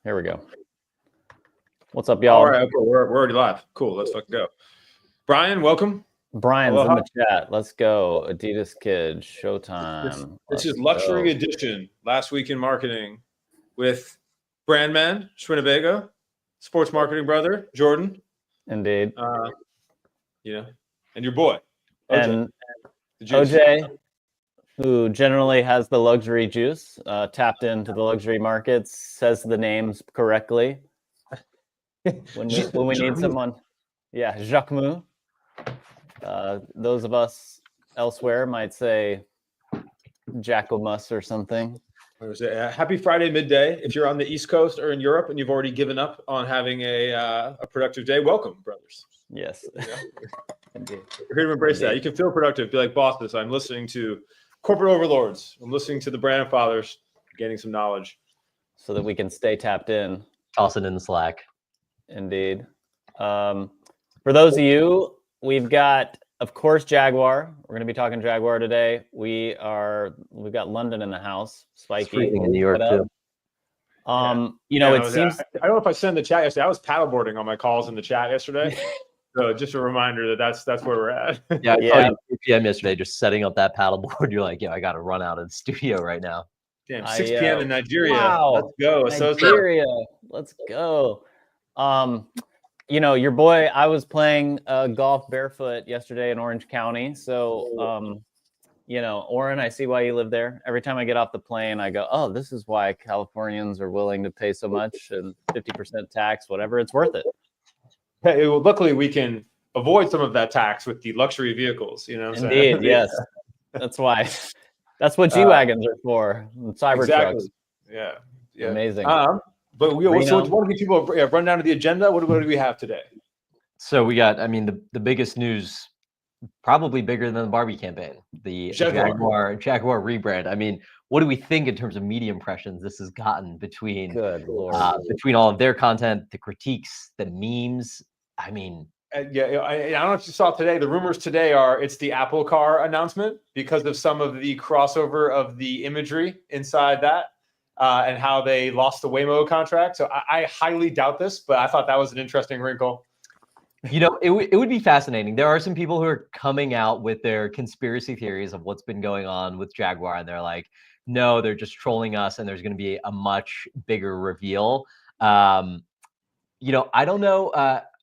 Here we go. What's up, y'all? All right, okay, we're already live. Cool, let's fucking go. Brian, welcome. Brian's Aloha. in the chat. Let's go. Adidas Kid, Showtime. This is Luxury Edition, Last Week in Marketing, with Brandman, Schwinnebago, sports marketing brother, Jordan. Indeed. And your boy, OJ. And OJ, who generally has the luxury juice, tapped into the luxury markets, says the names correctly. When we need someone. Yeah, Jacques Mou. Those of us elsewhere might say Jackomus or something. Happy Friday midday. If you're on the East Coast or in Europe and you've already given up on having a productive day, welcome, brothers. Yes. Indeed. We're here to embrace that. You can feel productive. Be like, bosses, I'm listening to corporate overlords. I'm listening to the brand fathers, gaining some knowledge. So that we can stay tapped in. Toss it in the Slack. Indeed. For those of you, we've got, of course, Jaguar. We're going to be talking Jaguar today. We've got London in the house. Spiky in New York too. It seems. I don't know if I sent in the chat yesterday. I was paddleboarding on my calls in the chat yesterday. So just a reminder that's where we're at. Yeah, I saw you at 2 p.m. yesterday, just setting up that paddleboard. You're like, I got to run out of the studio right now. Damn, 6 p.m. in Nigeria. Wow. Let's go. Nigeria. Let's go. Your boy, I was playing golf barefoot yesterday in Orange County. So, Oren, I see why you live there. Every time I get off the plane, I go, oh, this is why Californians are willing to pay so much and 50% tax, whatever. It's worth it. Hey, well, luckily, we can avoid some of that tax with the luxury vehicles. Indeed, yes. That's why. That's what G-Wagons are for. Cyber trucks. Yeah. Amazing. But we want to give people a rundown of the agenda. What do we have today? So we got, the biggest news, probably bigger than the Barbie campaign, the Jaguar rebrand. What do we think in terms of media impressions this has gotten between between all of their content, the critiques, the memes? I don't know if you saw today. The rumors today are it's the Apple car announcement because of some of the crossover of the imagery inside that. And how they lost the Waymo contract. So I highly doubt this, but I thought that was an interesting wrinkle. It would be fascinating. There are some people who are coming out with their conspiracy theories of what's been going on with Jaguar. And they're like, no, they're just trolling us. And there's going to be a much bigger reveal. I don't know.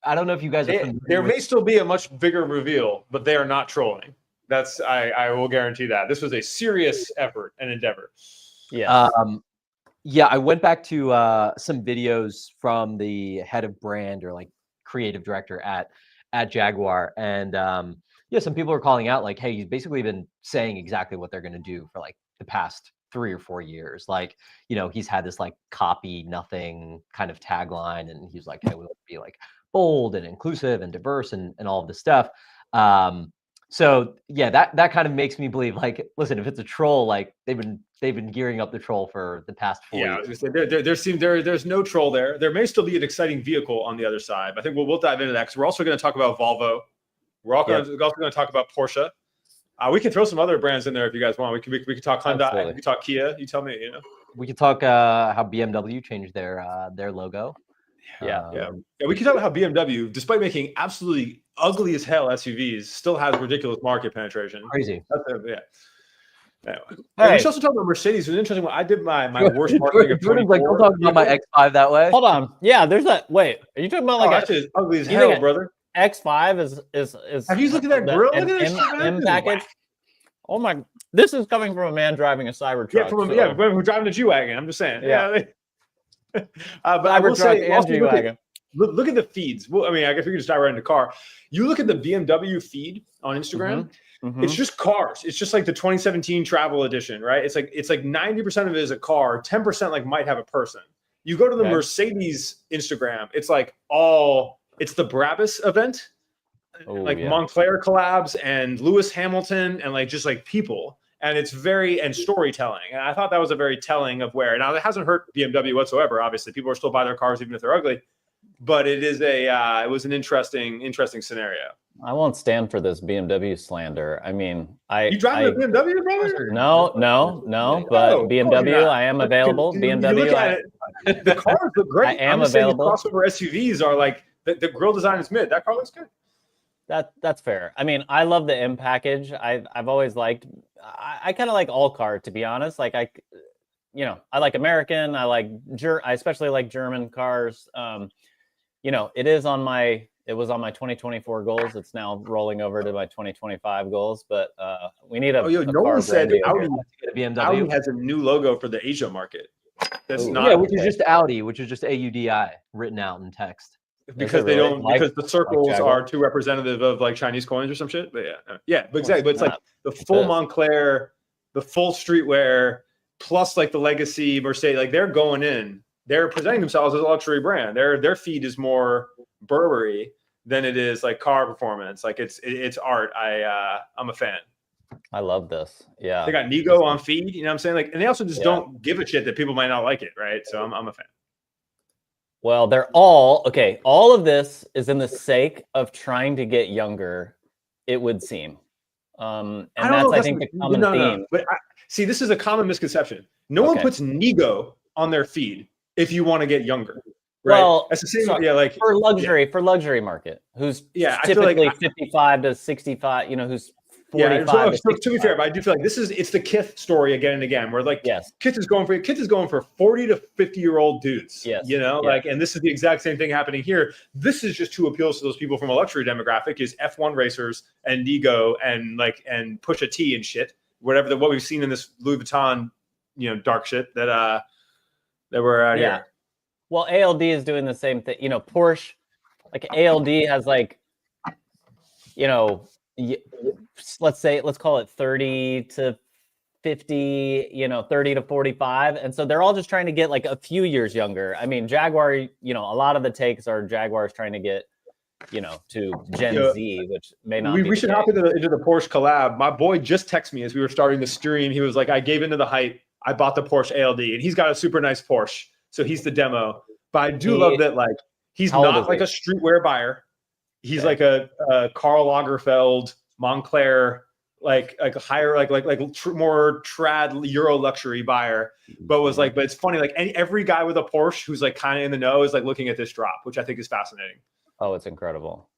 I don't know if you guys are there may still be a much bigger reveal, but they are not trolling. I will guarantee that. This was a serious effort and endeavor. Yeah. I went back to some videos from the head of brand or like creative director at Jaguar. And some people are calling out like, hey, he's basically been saying exactly what they're going to do for like the past 3 or 4 years. Like, he's had this like copy nothing kind of tagline. And he's like, hey, we want to be like bold and inclusive and diverse and all of this stuff. So that kind of makes me believe, like, listen, if it's a troll, like they've been gearing up the troll for the past 4 years. There's no troll there. There may still be an exciting vehicle on the other side. I think we'll dive into that because we're also going to talk about Volvo. We're also going to talk about Porsche. We can throw some other brands in there if you guys want. We can talk Hyundai. Absolutely. We can talk Kia. You tell me. We could talk how BMW changed their logo. We can talk about how BMW, despite making absolutely ugly as hell SUVs, still has ridiculous market penetration. Crazy. Anyway. We should also talk about Mercedes. It was interesting when I did my worst marketing of 24. Like, don't talk about my X5 that way. Hold on. Yeah, there's that. Wait, are you talking about like that's ugly as hell, brother? X5 is. Have you looked at that grill? Look at this M package. Oh my! This is coming from a man driving a Cybertruck. Yeah, we're driving a G-Wagon. I'm just saying. Yeah. But I will say, and G-Wagon. Look at the feeds. Well, I guess we can just dive right into car. You look at the BMW feed on Instagram. Mm-hmm. It's just cars. It's just like the 2017 travel edition, right? It's like 90% of it is a car. 10% like might have a person. You go to the Mercedes Instagram. It's like it's the Brabus event, Montclair collabs and Lewis Hamilton and like just like people. And it's and storytelling. And I thought that was a very telling of where. Now, it hasn't hurt BMW whatsoever. Obviously, people are still buying their cars even if they're ugly. but it is it was an interesting scenario. I won't stand for this BMW slander. I mean, You driving a BMW, brother? No. But BMW, I am available. BMW, you look at it, the cars look great. I am I'm saying available. The crossover SUVs are like the grille design is mid. That car looks good. That's fair. I mean, I love the M package. I've always liked. I kind of like all car, to be honest. Like I like American. I especially like German cars. It was on my 2024 goals. It's now rolling over to my 2025 goals. But we need a. Nolan said Audi BMW has a new logo for the Asia market. That's which is just Audi, which is just AUDI written out in text. Because because the circles are too representative of like Chinese coins or some shit. But but exactly. But it's like the full Montclair, the full streetwear, plus like the legacy Mercedes. Like they're going in. They're presenting themselves as a luxury brand. Their feed is more Burberry than it is like car performance. Like it's art. I'm a fan. I love this. Yeah. They got Nego on feed, you know what I'm saying? Like, and they also just don't give a shit that people might not like it, right? So I'm a fan. Well, they're all okay. All of this is in the sake of trying to get younger, it would seem. And that's, I think, the common theme. But see, this is a common misconception. No one puts Nego on their feed if you want to get younger. Right? Well, that's the same. Like for luxury market, who's typically 55 to 65. Who's 45. To be fair, but I do feel like it's the Kith story again and again, where like Kith is going for 40 to 50-year-old dudes. Yes. Like, and this is the exact same thing happening here. This is just who appeals to those people from a luxury demographic is F1 racers and Nego and Pusha T and shit. What we've seen in this Louis Vuitton, dark shit that we're out here. Well, ALD is doing the same thing. Porsche, like ALD has let's call it 30 to 50, 30 to 45. And so they're all just trying to get like a few years younger. I mean, Jaguar, a lot of the takes are Jaguars trying to get, to Gen Z, which may not be. We should hop into the Porsche collab. My boy just texted me as we were starting the stream. He was like, I gave into the hype. I bought the Porsche ALD, and he's got a super nice Porsche. So he's the demo. But I do love that, like, he's not like a streetwear buyer. He's like a Karl Lagerfeld, Montclair, like a higher, more trad Euro luxury buyer. But it's funny, like every guy with a Porsche who's like kind of in the know is like looking at this drop, which I think is fascinating. Oh, it's incredible.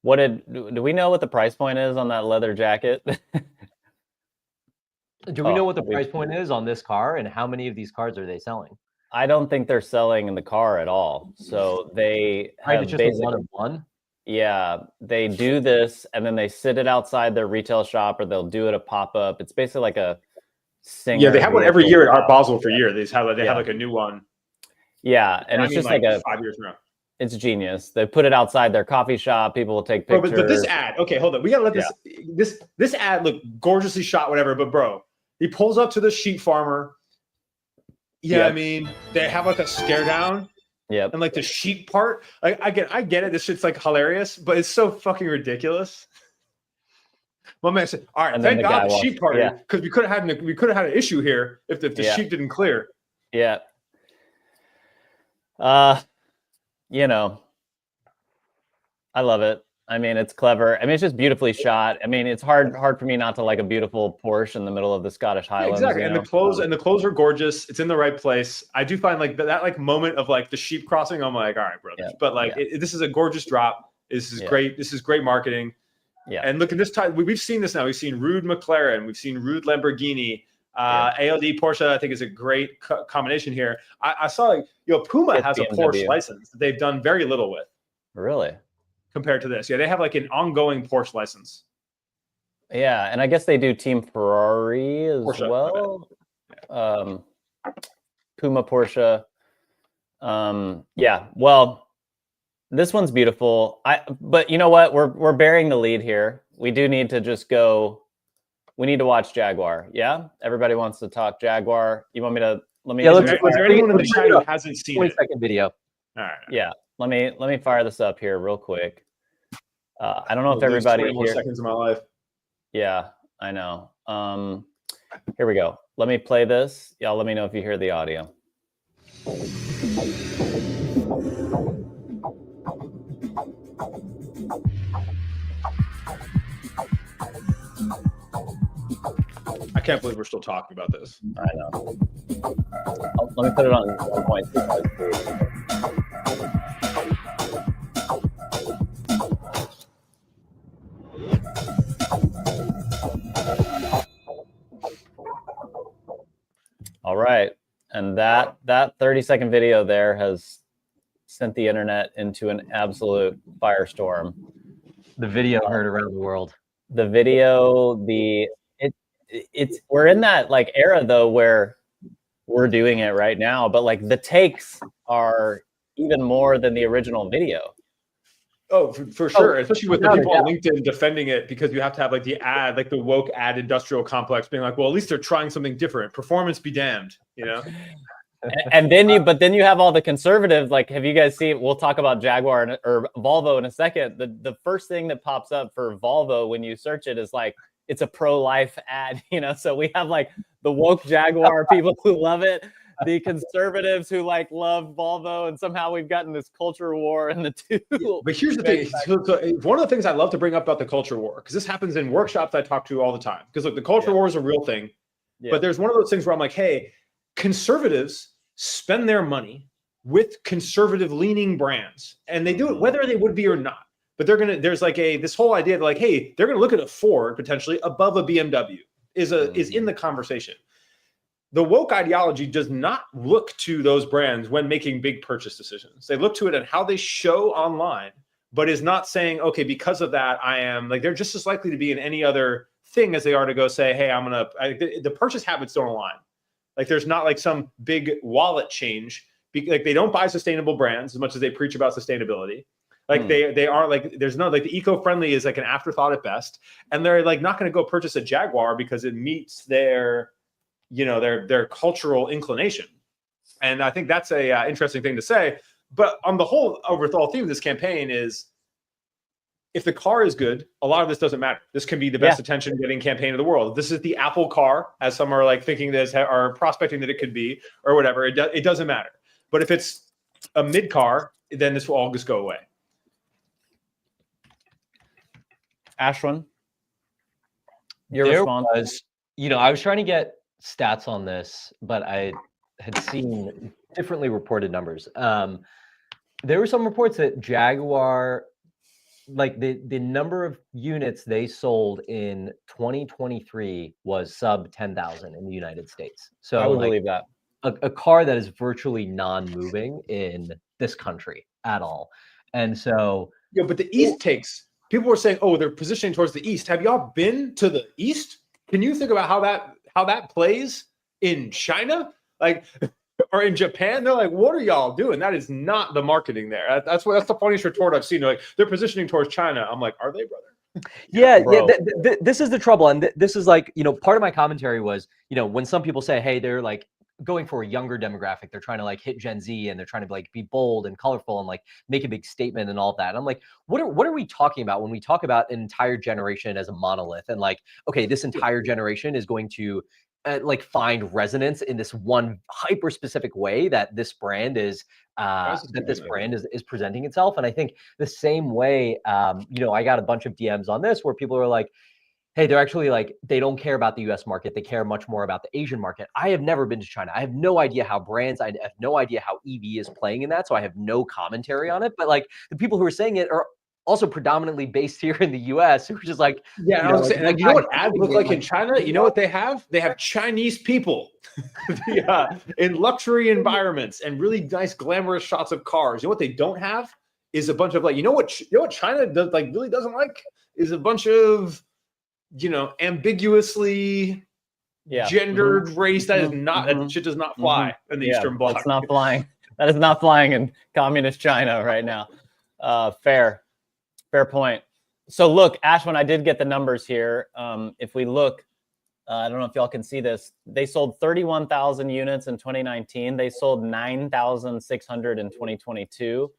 Do we know what the price point is on that leather jacket? Do we know what the price point is on this car, and how many of these cars are they selling? I don't think they're selling in the car at all. So they have just a one-of-one. Yeah, they do this and then they sit it outside their retail shop, or they'll do it a pop-up. It's basically like a singer. Yeah, they have one every year at Art Basel for a year. They have like a new one. Yeah, and it's just like a 5 years ago. It's genius. They put it outside their coffee shop. People will take pictures. But this ad, okay, hold on. We gotta let this ad look gorgeously shot, whatever. But bro, he pulls up to the sheep farmer. Yeah, I mean, they have like a stare down. Yeah. And like the sheep part, like I get it. This shit's like hilarious, but it's so fucking ridiculous. My man said, "All right, thank God the sheep part, because we could have had an issue here if the sheep didn't clear." Yeah. I love it. I mean, it's clever. I mean, it's just beautifully shot. I mean, it's hard for me not to like a beautiful Porsche in the middle of the Scottish Highlands. Exactly. And the clothes are gorgeous. It's in the right place. I do find like that like moment of like the sheep crossing. I'm like, all right, brothers. Yeah. But like this is a gorgeous drop. This is great. This is great marketing. Yeah. And look at this time. We've seen this now. We've seen Rude McLaren. We've seen Rude Lamborghini. ALD Porsche, I think, is a great combination here. I saw like Puma has a Porsche license that they've done very little with. Really? Compared to this. Yeah, they have like an ongoing Porsche license. Yeah, and I guess they do Team Ferrari as well. Puma Porsche. Well, this one's beautiful. But you know what? We're bearing the lead here. We do need to just go. We need to watch Jaguar. Yeah, everybody wants to talk Jaguar. You want me to? Let me. Yeah, is there anyone in the chat who hasn't seen 20-second video? All right. Yeah. Let me fire this up here real quick. I don't know if everybody here. 20 more seconds of my life. Yeah, I know. Here we go. Let me play this. Y'all let me know if you hear the audio. I can't believe we're still talking about this. I know. Let me put it on 1.25. All right, and that 30-second video there has sent the internet into an absolute firestorm. The video heard around the world. The video, it's we're in that like era though where we're doing it right now, but like the takes are even more than the original video. Oh, for sure. Especially with the people on LinkedIn defending it, because you have to have like the ad, like the woke ad industrial complex being like, well, at least they're trying something different. Performance be damned, you know? And then you have all the conservatives. Like, have you guys seen, we'll talk about Jaguar or Volvo in a second. The first thing that pops up for Volvo when you search it is like, it's a pro-life ad, you know? So we have like the woke Jaguar people who love it, the conservatives who like love Volvo, and somehow we've gotten this culture war in the two. But here's the thing. So one of the things I love to bring up about the culture war, because this happens in workshops I talk to all the time. Because look, the culture war is a real thing. But there's one of those things where I'm like, hey, conservatives spend their money with conservative leaning brands, and they do it whether they would be or not. But there's like this whole idea that like, hey, they're gonna look at a Ford potentially above a BMW is in the conversation. The woke ideology does not look to those brands when making big purchase decisions. They look to it and how they show online, but is not saying, okay, because of that, I am like, they're just as likely to be in any other thing as they are to go say, hey, the purchase habits don't align. Like there's not like some big wallet change. Like they don't buy sustainable brands as much as they preach about sustainability. Like they are like, there's no, like the eco-friendly is like an afterthought at best. And they're like not going to go purchase a Jaguar because it meets their cultural inclination. And I think that's a interesting thing to say. But on the whole, overall theme of this campaign is, if the car is good, a lot of this doesn't matter. This can be the best attention getting campaign in the world. If this is the Apple car, as some are like thinking this, are prospecting that it could be, or whatever, it doesn't matter. But if it's a mid car, then this will all just go away. Ashwin, your response? I was trying to get stats on this, but I had seen differently reported numbers. There were some reports that Jaguar, like the number of units they sold in 2023 was sub 10,000 in the United States. So I would believe that. A car that is virtually non-moving in this country at all. And so but the East takes, people were saying, oh, they're positioning towards the East. Have y'all been to the East? Can you think about how that plays in China, like, or in Japan? They're like, what are y'all doing? That is not the marketing there. That's the funniest retort I've seen. They're like, they're positioning towards China. I'm like, are they, brother? This is the trouble. And this is like, part of my commentary was, when some people say, hey, they're like going for a younger demographic, they're trying to like hit Gen Z, and they're trying to like be bold and colorful and like make a big statement and all of that. And I'm like, what are we talking about when we talk about an entire generation as a monolith? And like, okay, this entire generation is going to like find resonance in this one hyper specific way that this brand is presenting itself. And I think the same way, I got a bunch of DMs on this where people are like, hey, they're actually like, they don't care about the US market. They care much more about the Asian market. I have never been to China. I have no idea how I have no idea how EV is playing in that. So I have no commentary on it. But like the people who are saying it are also predominantly based here in the US, which is like, I was saying, like, you know what ads look like in China? You know what they have? They have Chinese people in luxury environments and really nice glamorous shots of cars. You know what they don't have is a bunch of like, you know what China does, like really doesn't like is a bunch of ambiguously gendered race that is not that shit does not fly in the Eastern Bloc. It's not flying. That is not flying in communist China right now. Fair point. So look, Ashwin, I did get the numbers here. If we look, I don't know if y'all can see this. They sold 31,000 units in 2019. They sold 9,600 in 2022.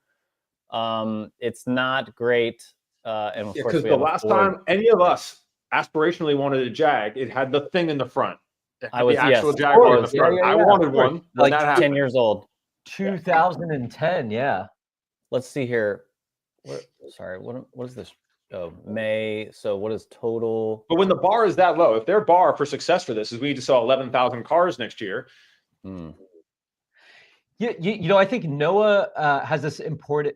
It's not great. And of course, because the last time any of us aspirationally wanted a Jag, it had the thing in the front. I was the actual Jaguar in the front. I wanted one. Like 10 years old. 2010, yeah. let's see here. Sorry, what is this? Oh, May. So what is total? But when the bar is that low, if their bar for success for this is we need to sell 11,000 cars next year. Yeah, I think Noah has this important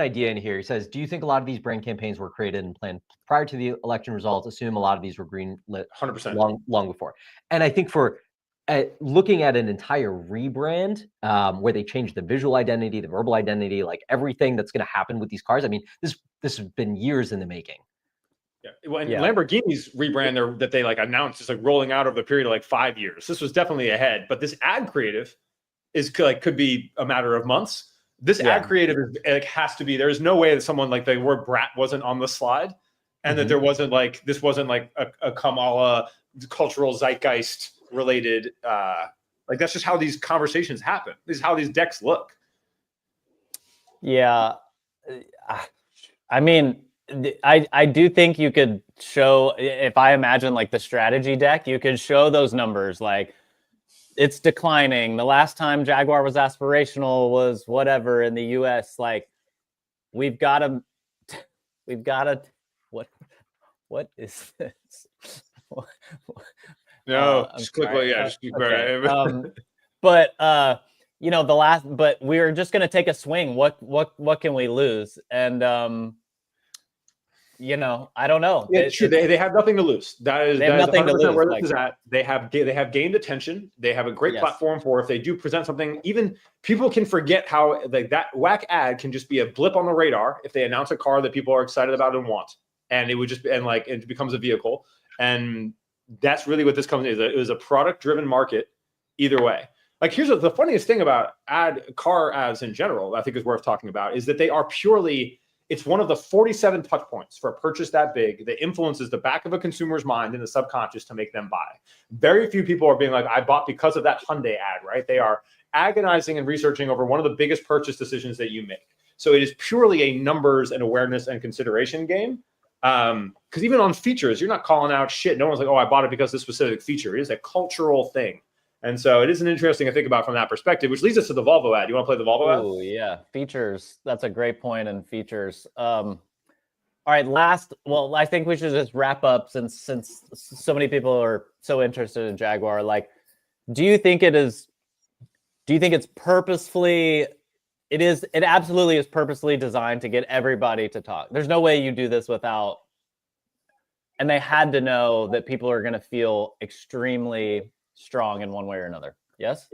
idea in here. He says, do you think a lot of these brand campaigns were created and planned prior to the election results? Assume a lot of these were greenlit 100% long before. And I think for looking at an entire rebrand where they changed the visual identity, the verbal identity, like everything that's going to happen with these cars. I mean, this has been years in the making. Yeah. Well, and Lamborghini's rebrand that they like announced is like rolling out over the period of like 5 years. This was definitely ahead, but this ad creative could be a matter of months. This ad creative has to be. There's no way that someone like the word brat wasn't on the slide, and that there wasn't like this wasn't like a Kamala cultural zeitgeist related. Like that's just how these conversations happen. This is how these decks look. Yeah, I mean, I do think you could show, if I imagine like the strategy deck, you could show those numbers like it's declining. The last time Jaguar was aspirational was whatever in the US. Like we've got to, what is this? No, just click. Just keep okay. But you know, but we're just gonna take a swing. What can we lose? And you know, I don't know. Yeah, true. They have nothing to lose. They have nothing to lose. Where this is at. They have gained attention. They have a great platform for if they do present something. Even people can forget how like that whack ad can just be a blip on the radar if they announce a car that people are excited about and want, and it would just it becomes a vehicle. And that's really what this company is. It was a product-driven market either way. Like here's the funniest thing about car ads in general, I think is worth talking about, is that they are purely, it's one of the 47 touch points for a purchase that big that influences the back of a consumer's mind in the subconscious to make them buy. Very few people are being like, I bought because of that Hyundai ad, right? They are agonizing and researching over one of the biggest purchase decisions that you make. So it is purely a numbers and awareness and consideration game. Because even on features, you're not calling out shit. No one's like, oh, I bought it because of this specific feature. It is a cultural thing. And so it is an interesting to think about from that perspective, which leads us to the Volvo ad. You want to play the Volvo ad? Oh, yeah. Features. That's a great point in features. All right. Well, I think we should just wrap up since so many people are so interested in Jaguar. Like, do you think it's purposefully, it absolutely is purposely designed to get everybody to talk. There's no way you do this without, and they had to know that people are going to feel extremely strong in one way or another. Yes.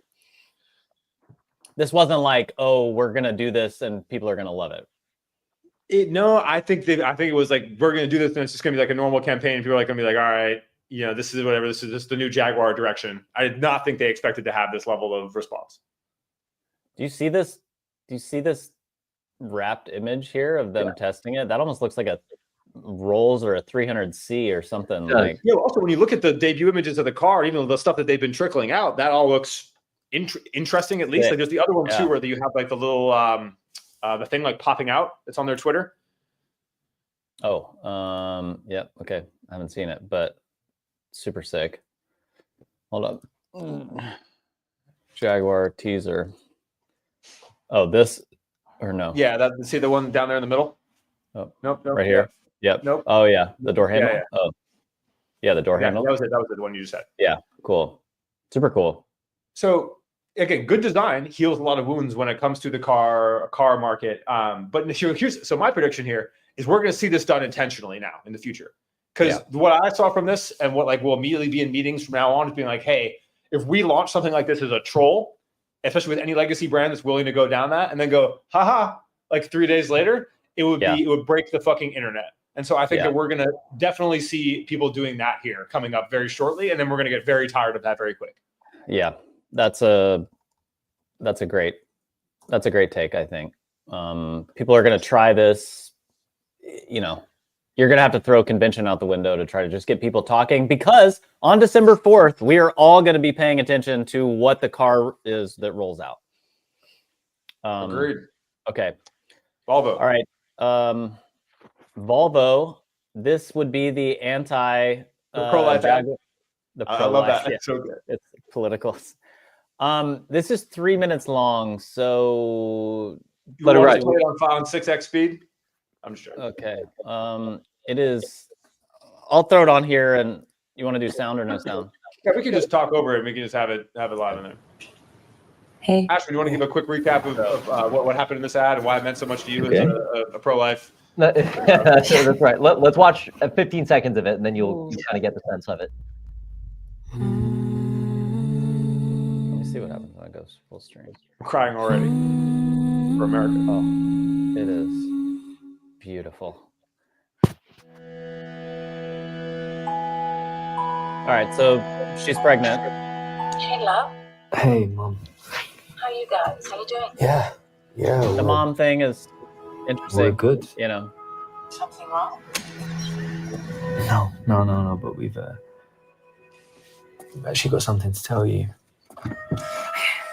This wasn't like, oh, we're going to do this and people are going to love it. No, I think it was like, we're going to do this and it's just going to be like a normal campaign. People are like going to be like, all right, you know, this is whatever. This is just the new Jaguar direction. I did not think they expected to have this level of response. Do you see this wrapped image here of them testing it? That almost looks like a Rolls or a 300C or something. Like, yeah. Also, when you look at the debut images of the car, even the stuff that they've been trickling out, that all looks interesting. At least, like there's the other one too, where you have like the little the thing like popping out. It's on their Twitter. Oh, yeah. Okay, I haven't seen it, but super sick. Hold up. Jaguar teaser. Oh, this or no? Yeah, see the one down there in the middle. Oh, nope. Right here. Yep. Nope. Oh yeah, the door handle. Yeah. Oh, yeah, the door handle. That was it. That was the one you just said. Yeah, cool. Super cool. So again, good design heals a lot of wounds when it comes to the car market. But so my prediction here is we're going to see this done intentionally now in the future. Because what I saw from this and what like will immediately be in meetings from now on is being like, hey, if we launch something like this as a troll, especially with any legacy brand that's willing to go down that and then go, haha, like 3 days later, it would break the fucking internet. And so I think that we're going to definitely see people doing that here coming up very shortly. And then we're going to get very tired of that very quick. Yeah, that's a great take, I think. People are going to try this, you know, you're going to have to throw convention out the window to try to just get people talking, because on December 4th, we are all going to be paying attention to what the car is that rolls out. Agreed. Okay. Volvo. All right. Volvo, this would be the anti pro-life ad. I love that. Yeah. It's so good. It's political. This is 3 minutes long, so You Let it want ride. to play it on 6x speed? I'm just joking. Okay. It is. I'll throw it on here, and you want to do sound or no sound? Yeah, we can just talk over it. We can just have it live in there. Hey. Ashwin, you want to give a quick recap of what happened in this ad and why it meant so much to you as a pro-life? That's right. Let's watch 15 seconds of it, and then you'll kind of get the sense of it. Let me see what happens when it goes full stream. I'm crying already for America. Oh, it is beautiful. All right, so she's pregnant. Hey, love. Hey, Mom. How are you guys? How you doing? Yeah. The mom thing is interesting. We're good. You know. Something wrong? No. But we've actually got something to tell you.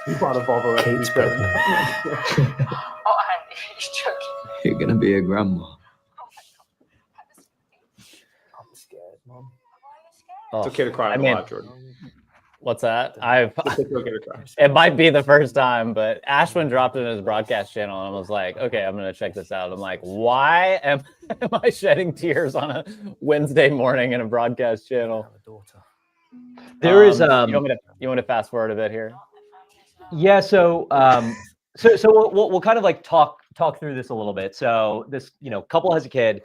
You bought a Volvo. Kate's pregnant. Oh, I'm joking. You're gonna be a grandma. I'm scared, Mom. Why are you scared? Oh, It's okay to cry I on mean, live, Jordan. what's that? It's okay to cry. It might be the first time, but Ashwin dropped it in his broadcast channel and was like, okay, I'm going to check this out. I'm like, why am I shedding tears on a Wednesday morning in a broadcast channel? I have a daughter. There is you want me to fast forward a bit here? Yeah, so we'll kind of like talk through this a little bit. So this, couple has a kid.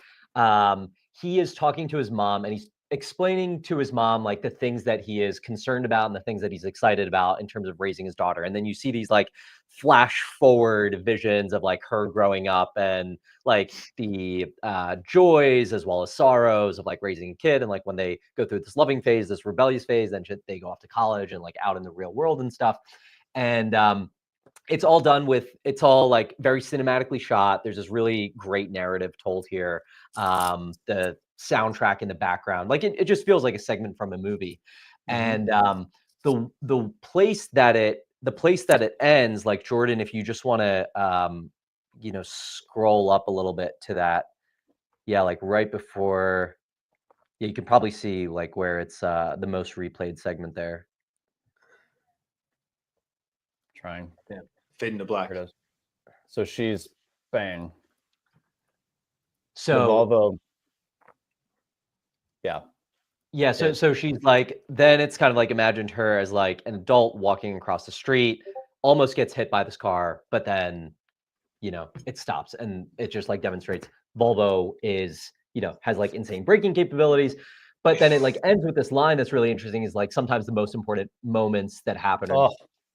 He is talking to his mom, and he's explaining to his mom like the things that he is concerned about and the things that he's excited about in terms of raising his daughter. And then you see these like flash forward visions of like her growing up and like the joys as well as sorrows of like raising a kid, and like when they go through this loving phase, this rebellious phase, then they go off to college and like out in the real world and stuff. And it's all like very cinematically shot. There's this really great narrative told here. The soundtrack in the background, like it just feels like a segment from a movie. And the place that it ends, like, Jordan, if you just want to scroll up a little bit to that, like right before, you can probably see like where it's the most replayed segment there. Trying. Yeah. Fade into black. Here it is. So she's bang. So the Volvo. Yeah. So she's like, then it's kind of like imagined her as like an adult walking across the street, almost gets hit by this car, but then, it stops, and it just like demonstrates Volvo is, has like insane braking capabilities. But then it like ends with this line that's really interesting, is like, sometimes the most important moments that happen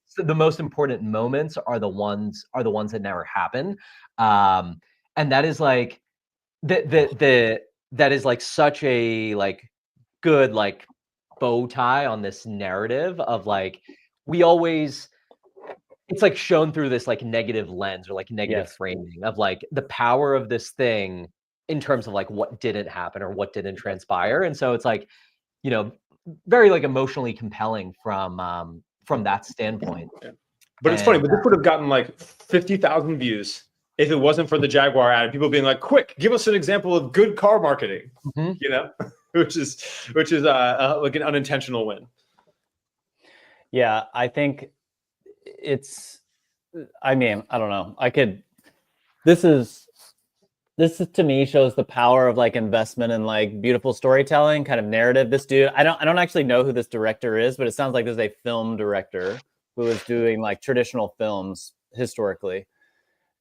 so the most important moments are the ones that never happen. And that is like that is like such a like good like bow tie on this narrative of like, it's like shown through this like negative lens or like negative framing of like the power of this thing in terms of like what didn't happen or what didn't transpire. And so it's like, very like emotionally compelling from that standpoint. Yeah. But it's funny, but this would have gotten like 50,000 views if it wasn't for the Jaguar ad, people being like, quick, give us an example of good car marketing, which is like an unintentional win. Yeah, I think I don't know. This to me shows the power of like investment and like beautiful storytelling, kind of narrative. This dude, I don't actually know who this director is, but it sounds like there's a film director who is doing like traditional films historically.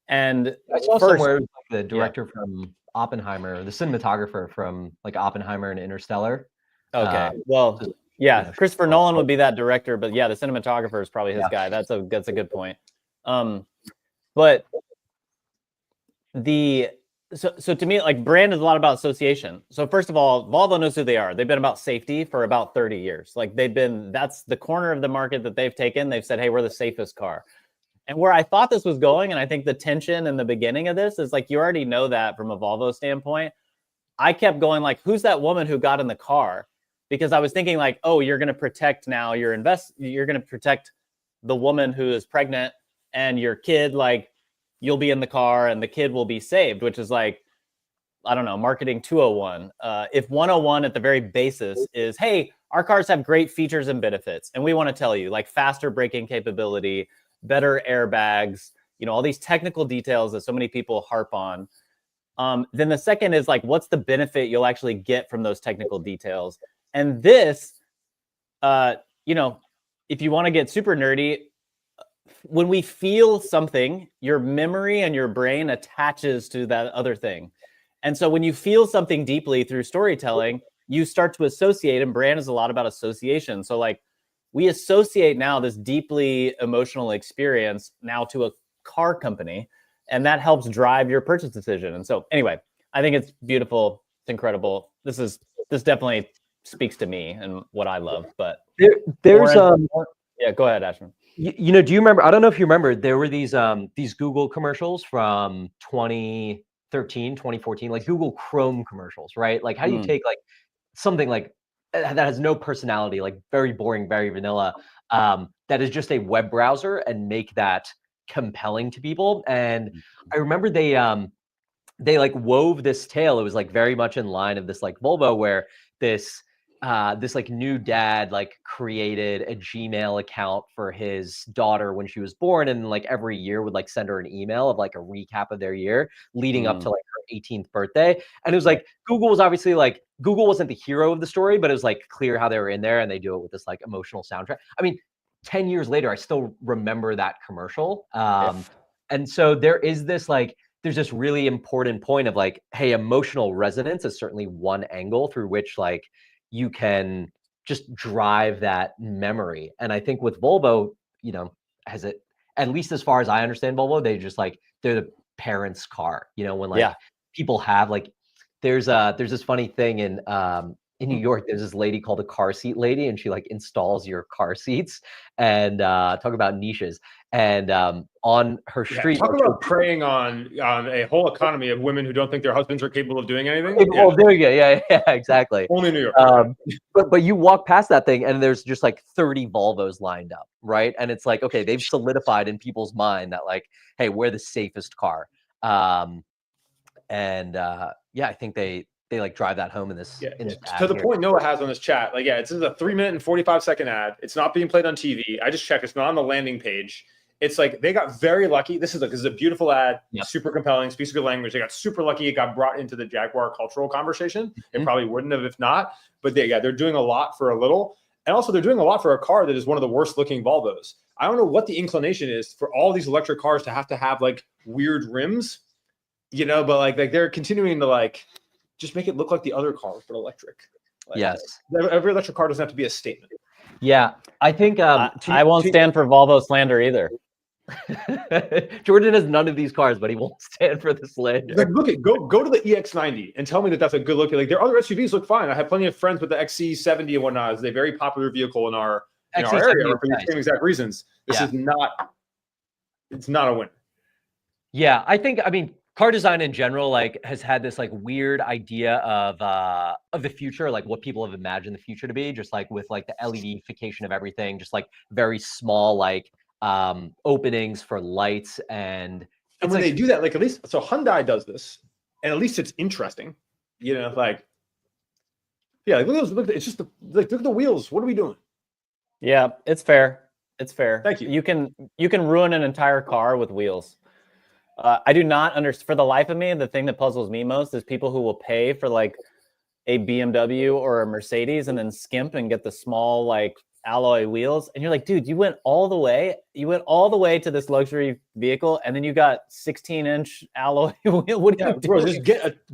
And I saw somewhere like the director from Oppenheimer, the cinematographer from like Oppenheimer and Interstellar. Okay. Christopher Nolan would be that director, but yeah, the cinematographer is probably his guy. That's a good point. But so to me, like, brand is a lot about association. So first of all, Volvo knows who they are. They've been about safety for about 30 years. Like that's the corner of the market that they've taken. They've said, hey, we're the safest car. And where I thought this was going, and I think the tension in the beginning of this is like, you already know that from a Volvo standpoint. I kept going like, who's that woman who got in the car? Because I was thinking like, oh, you're going to protect now you're going to protect the woman who is pregnant and your kid, like, you'll be in the car and the kid will be saved, which is like, I don't know, marketing 201. If 101 at the very basis is, hey, our cars have great features and benefits, and we want to tell you, like, faster braking capability, better airbags, all these technical details that so many people harp on. Then the second is like, what's the benefit you'll actually get from those technical details? And this, if you want to get super nerdy, when we feel something, your memory and your brain attaches to that other thing. And so when you feel something deeply through storytelling, you start to associate, and brand is a lot about association. So like we associate now this deeply emotional experience now to a car company, and that helps drive your purchase decision. And so anyway, I think it's beautiful. It's incredible. This definitely speaks to me and what I love, but there's yeah, go ahead, Ashman. do you remember, I don't know if you remember, there were these Google commercials from 2013, 2014, like Google Chrome commercials, right? Like how do you take like something like that has no personality, like very boring, very vanilla, that is just a web browser, and make that compelling to people. And I remember they like wove this tale. It was like very much in line of this like Volvo, where this like new dad like created a Gmail account for his daughter when she was born, and like every year would like send her an email of like a recap of their year leading up to like her 18th birthday. And it was like Google was obviously like, Google wasn't the hero of the story, but it was like clear how they were in there, and they do it with this like emotional soundtrack. I mean, 10 years later, I still remember that commercial. And so there is this like, there's this really important point of like, hey, emotional resonance is certainly one angle through which like you can just drive that memory. And I think with Volvo, has it, at least as far as I understand Volvo, they just like, they're the parents' car, when like people have like, there's this funny thing in New York, there's this lady called a car seat lady, and she like installs your car seats, and talk about niches. And on her street, talk about preying on a whole economy of women who don't think their husbands are capable of doing anything. Capable of doing it, yeah, exactly. Only New York. But you walk past that thing, and there's just like 30 Volvos lined up, right? And it's like, okay, they've solidified in people's mind that like, hey, we're the safest car. I think they like drive that home in this. To the point Noah has on this chat. Like, this is a 3-minute and 45-second ad. It's not being played on TV. I just checked. It's not on the landing page. It's like they got very lucky. This is a beautiful ad, super compelling, speaks a good language. They got super lucky. It got brought into the Jaguar cultural conversation. It probably wouldn't have if not. But they're doing a lot for a little. And also they're doing a lot for a car that is one of the worst looking Volvos. I don't know what the inclination is for all these electric cars to have like weird rims, but like they're continuing to like just make it look like the other cars, but electric. Like, yes. Every electric car doesn't have to be a statement. Yeah. I think I won't stand for Volvo slander either. Jordan has none of these cars, but he won't stand for the slander. Like, go to the EX90 and tell me that that's a good looking. Like their other SUVs look fine. I have plenty of friends with the XC70 and whatnot. It's a very popular vehicle in our area for the same exact reasons. This is not. It's not a win. Yeah, I mean, car design in general like has had this like weird idea of the future, like what people have imagined the future to be, just like with like the LEDification of everything, just like very small like openings for lights. And when they do that, like at least so Hyundai does this, and at least it's interesting, like look, it's just look at the wheels. What are we doing? Yeah, it's fair. Thank you. You can ruin an entire car with wheels. I do not understand. For the life of me, the thing that puzzles me most is people who will pay for like a BMW or a Mercedes and then skimp and get the small like alloy wheels. And you're like, dude, you went all the way to this luxury vehicle, and then you got 16-inch alloy wheel. What are you doing? Just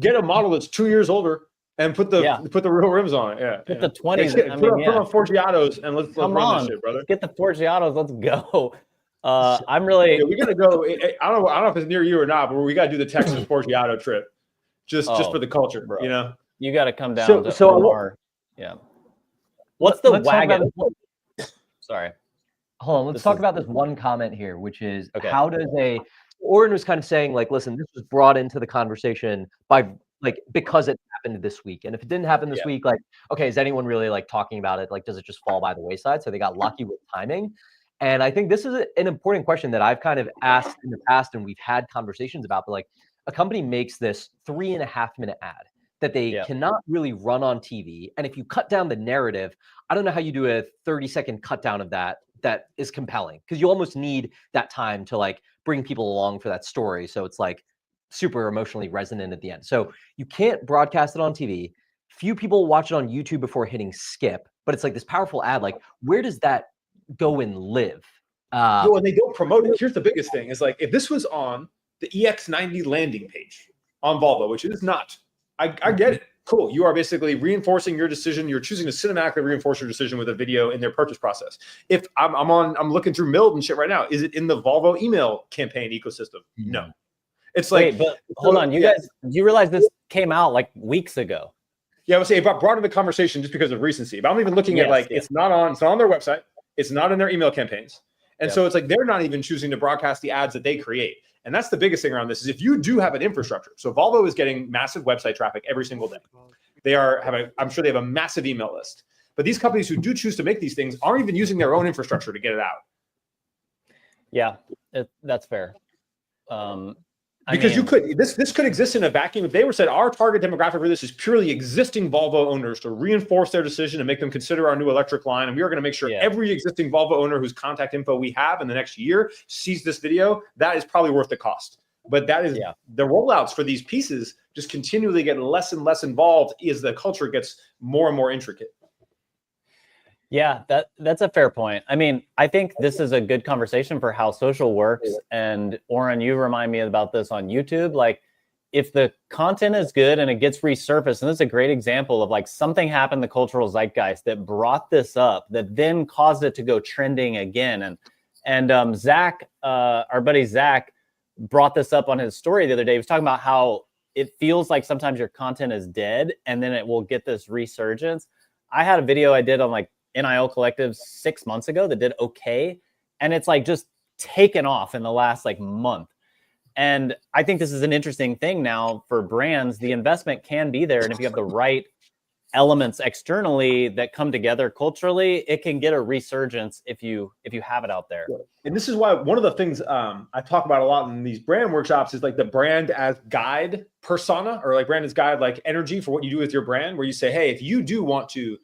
get a model that's 2 years older and put the real rims on it. Yeah, put the 20s. Put on Forgiatos and let's run this shit, brother. Let's get the Forgiatos. Let's go. I'm really. Yeah, we gotta go. I don't know if it's near you or not, but we gotta do the Texas Forgiato trip, just for the culture, bro. You got to come down to Omar. Yeah. What's the wagon? Sorry. Hold on. Let's talk about this one comment here, which is how does Oren was kind of saying like, listen, this was brought into the conversation by like because it happened this week, and if it didn't happen this week, like, okay, is anyone really like talking about it? Like, does it just fall by the wayside? So they got lucky with timing. And I think this is an important question that I've kind of asked in the past, and we've had conversations about. But like, a company makes this 3.5-minute ad that they cannot really run on TV, and if you cut down the narrative, I don't know how you do a 30-second cut down of that is compelling, because you almost need that time to like bring people along for that story. So it's like super emotionally resonant at the end. So you can't broadcast it on TV. Few people watch it on YouTube before hitting skip, but it's like this powerful ad. Like, where does that go and live? Yo, and they don't promote it. Here's the biggest thing is like, if this was on the EX90 landing page on Volvo, which it is not, I get it. Cool. You are basically reinforcing your decision. You're choosing to cinematically reinforce your decision with a video in their purchase process. If I'm looking through Mild and shit right now, is it in the Volvo email campaign ecosystem? No. It's like, wait, but hold on, you guys, do you realize this came out like weeks ago? Yeah, I would say it brought in the conversation just because of recency. But I'm even looking at like, it's not on their website. It's not in their email campaigns. And so it's like, they're not even choosing to broadcast the ads that they create. And that's the biggest thing around this is if you do have an infrastructure. So Volvo is getting massive website traffic every single day. I'm sure they have a massive email list. But these companies who do choose to make these things aren't even using their own infrastructure to get it out. Yeah, that's fair. Because you could, this could exist in a vacuum. If they were said, our target demographic for this is purely existing Volvo owners to reinforce their decision and make them consider our new electric line. And we are going to make sure every existing Volvo owner whose contact info we have in the next year sees this video, that is probably worth the cost. But that is the rollouts for these pieces just continually get less and less involved as the culture gets more and more intricate. Yeah, that's a fair point. I mean, I think this is a good conversation for how social works. And Oren, you remind me about this on YouTube. Like, if the content is good and it gets resurfaced, and this is a great example of like something happened in the cultural zeitgeist that brought this up, that then caused it to go trending again. And Zach, our buddy Zach, brought this up on his story the other day. He was talking about how it feels like sometimes your content is dead, and then it will get this resurgence. I had a video I did on like NIL Collective 6 months ago that did okay. And it's like just taken off in the last like month. And I think this is an interesting thing now for brands. The investment can be there. And if you have the right elements externally that come together culturally, it can get a resurgence if you have it out there. And this is why one of the things I talk about a lot in these brand workshops is like the brand as guide persona, or like brand as guide, like energy for what you do with your brand, where you say, hey, if you do want to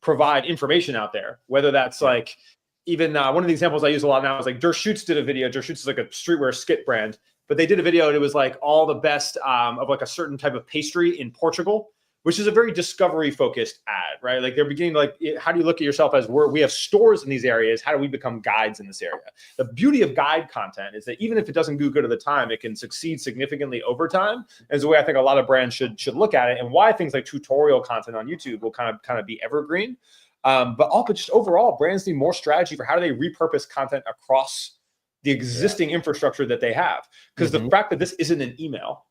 provide information out there, whether that's like even one of the examples I use a lot now is like Dershoots did a video. Dershoots is like a streetwear skit brand, but they did a video and it was like all the best of like a certain type of pastry in Portugal, which is a very discovery focused ad, right? Like they're beginning to like, how do you look at yourself as we have stores in these areas? How do we become guides in this area? The beauty of guide content is that even if it doesn't do good at the time, it can succeed significantly over time. And the way I think a lot of brands should look at it, and why things like tutorial content on YouTube will kind of be evergreen. But just overall, brands need more strategy for how do they repurpose content across the existing infrastructure that they have. Because the fact that this isn't an email,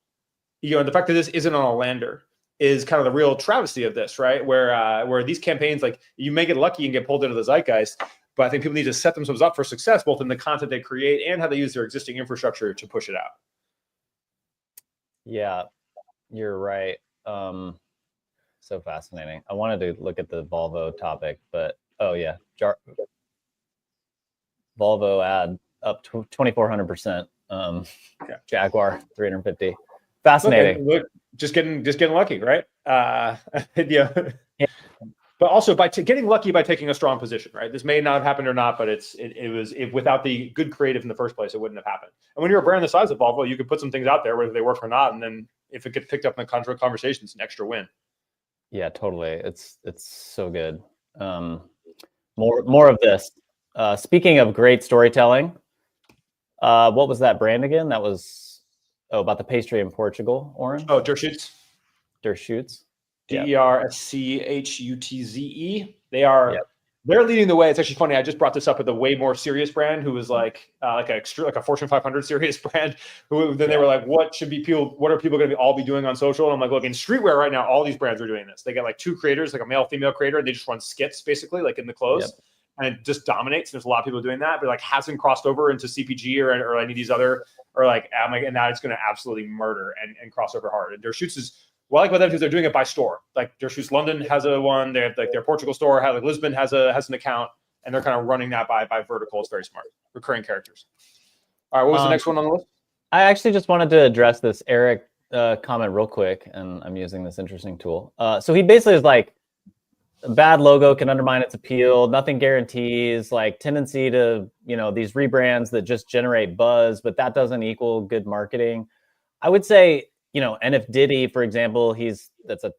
and the fact that this isn't on a lander, is kind of the real travesty of this, right? Where these campaigns, like you may get lucky and get pulled into the zeitgeist, but I think people need to set themselves up for success, both in the content they create and how they use their existing infrastructure to push it out. Yeah, you're right. So fascinating. I wanted to look at the Volvo topic, but oh yeah, Volvo ad up 2,400%. Jaguar 350. Fascinating. Look, just getting lucky, right? But also by getting lucky by taking a strong position, right? This may not have happened or not, but it without the good creative in the first place, it wouldn't have happened. And when you're a brand the size of Volvo, you could put some things out there, whether they work or not, and then if it gets picked up in the conversation, it's an extra win. Yeah, totally. It's so good. More of this. Speaking of great storytelling, what was that brand again? That was about the pastry in Portugal, Oren? Oh, Dershoots. Dershoots. DERSCHUTZE. They're leading the way. It's actually funny. I just brought this up with a way more serious brand who was like a Fortune 500 serious brand. Who then they were like, what are people going to all be doing on social? And I'm like, look, in streetwear right now, all these brands are doing this. They get like two creators, like a male, female creator, and they just run skits basically, like in the clothes, and it just dominates. There's a lot of people doing that, but like hasn't crossed over into CPG or any of these other, or like, I'm like, and now it's going to absolutely murder and cross over hard. And Dershoots is. What I like about them is they're doing it by store. Like Dershoots London has a one. They have like their Portugal store. Like Lisbon has an account, and they're kind of running that by vertical. It's very smart. Recurring characters. All right, what was the next one on the list? I actually just wanted to address this Eric comment real quick, and I'm using this interesting tool. So he basically is like, a bad logo can undermine its appeal. Nothing guarantees, like tendency to, these rebrands that just generate buzz, but that doesn't equal good marketing. I would say, and if Diddy, for example, that's a,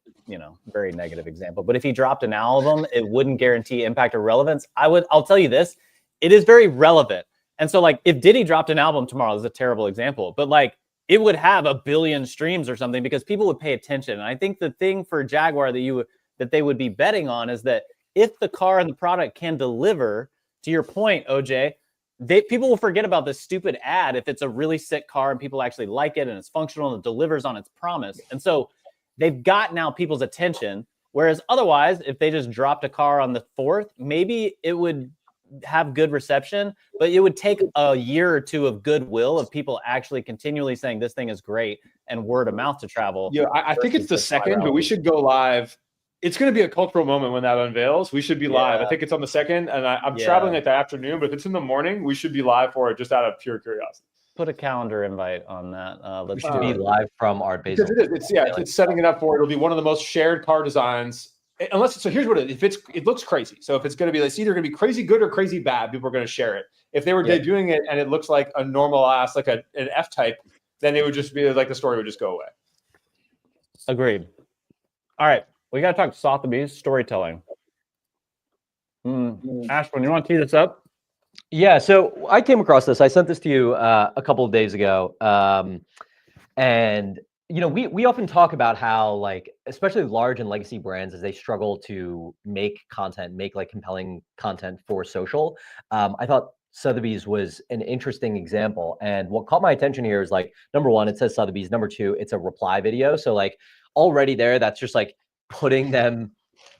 very negative example, but if he dropped an album, it wouldn't guarantee impact or relevance. I'll tell you this, it is very relevant. And so like if Diddy dropped an album tomorrow, this is a terrible example, but like it would have 1 billion streams or something because people would pay attention. And I think the thing for Jaguar that they would be betting on is that if the car and the product can deliver, to your point, OJ, people will forget about this stupid ad if it's a really sick car and people actually like it and it's functional and it delivers on its promise. And so they've got now people's attention. Whereas otherwise, if they just dropped a car on the 4th, maybe it would have good reception, but it would take a year or two of goodwill of people actually continually saying this thing is great and word of mouth to travel. Yeah, I think it's the second, but we should go live. It's going to be a cultural moment when that unveils. We should be live. I think it's on the 2nd, and I'm traveling like the afternoon, but if it's in the morning, we should be live for it just out of pure curiosity. Put a calendar invite on that. We should be live from Art Basel. It's setting it up for it. It'll be one of the most shared car designs. So here's what it looks crazy. So if it's going to be, it's either going to be crazy good or crazy bad, people are going to share it. If they were debuting it and it looks like a normal ass, like an F-type, then it would just be like the story would just go away. Agreed. All right. We got to talk Sotheby's storytelling. Ashwin, you want to tee this up? Yeah, so I came across this. I sent this to you a couple of days ago. And, we often talk about how, like, especially large and legacy brands, as they struggle to make content, make like compelling content for social. I thought Sotheby's was an interesting example. And what caught my attention here is like, number one, it says Sotheby's. Number two, it's a reply video. So like already there, that's just like putting them,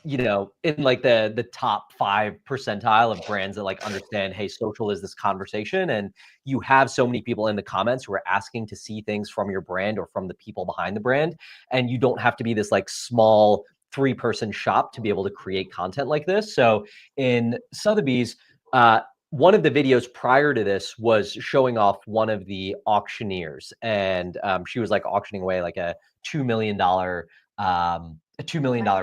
in like the top 5 percentile of brands that like understand, hey, social is this conversation. And you have so many people in the comments who are asking to see things from your brand or from the people behind the brand. And you don't have to be this like small 3-person shop to be able to create content like this. So in Sotheby's, one of the videos prior to this was showing off one of the auctioneers, and she was like auctioning away like a $2 million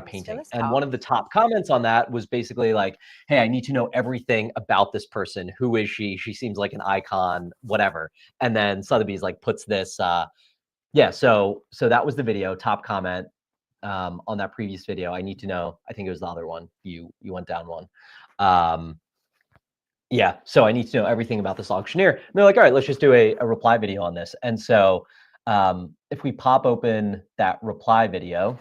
painting. And one of the top comments on that was basically like, hey, I need to know everything about this person. Who is she? She seems like an icon, whatever. And then Sotheby's like puts this, so that was the video, top comment on that previous video. I need to know, I think it was the other one. You went down one. So I need to know everything about this auctioneer. And they're like, all right, let's just do a reply video on this. And so if we pop open that reply video,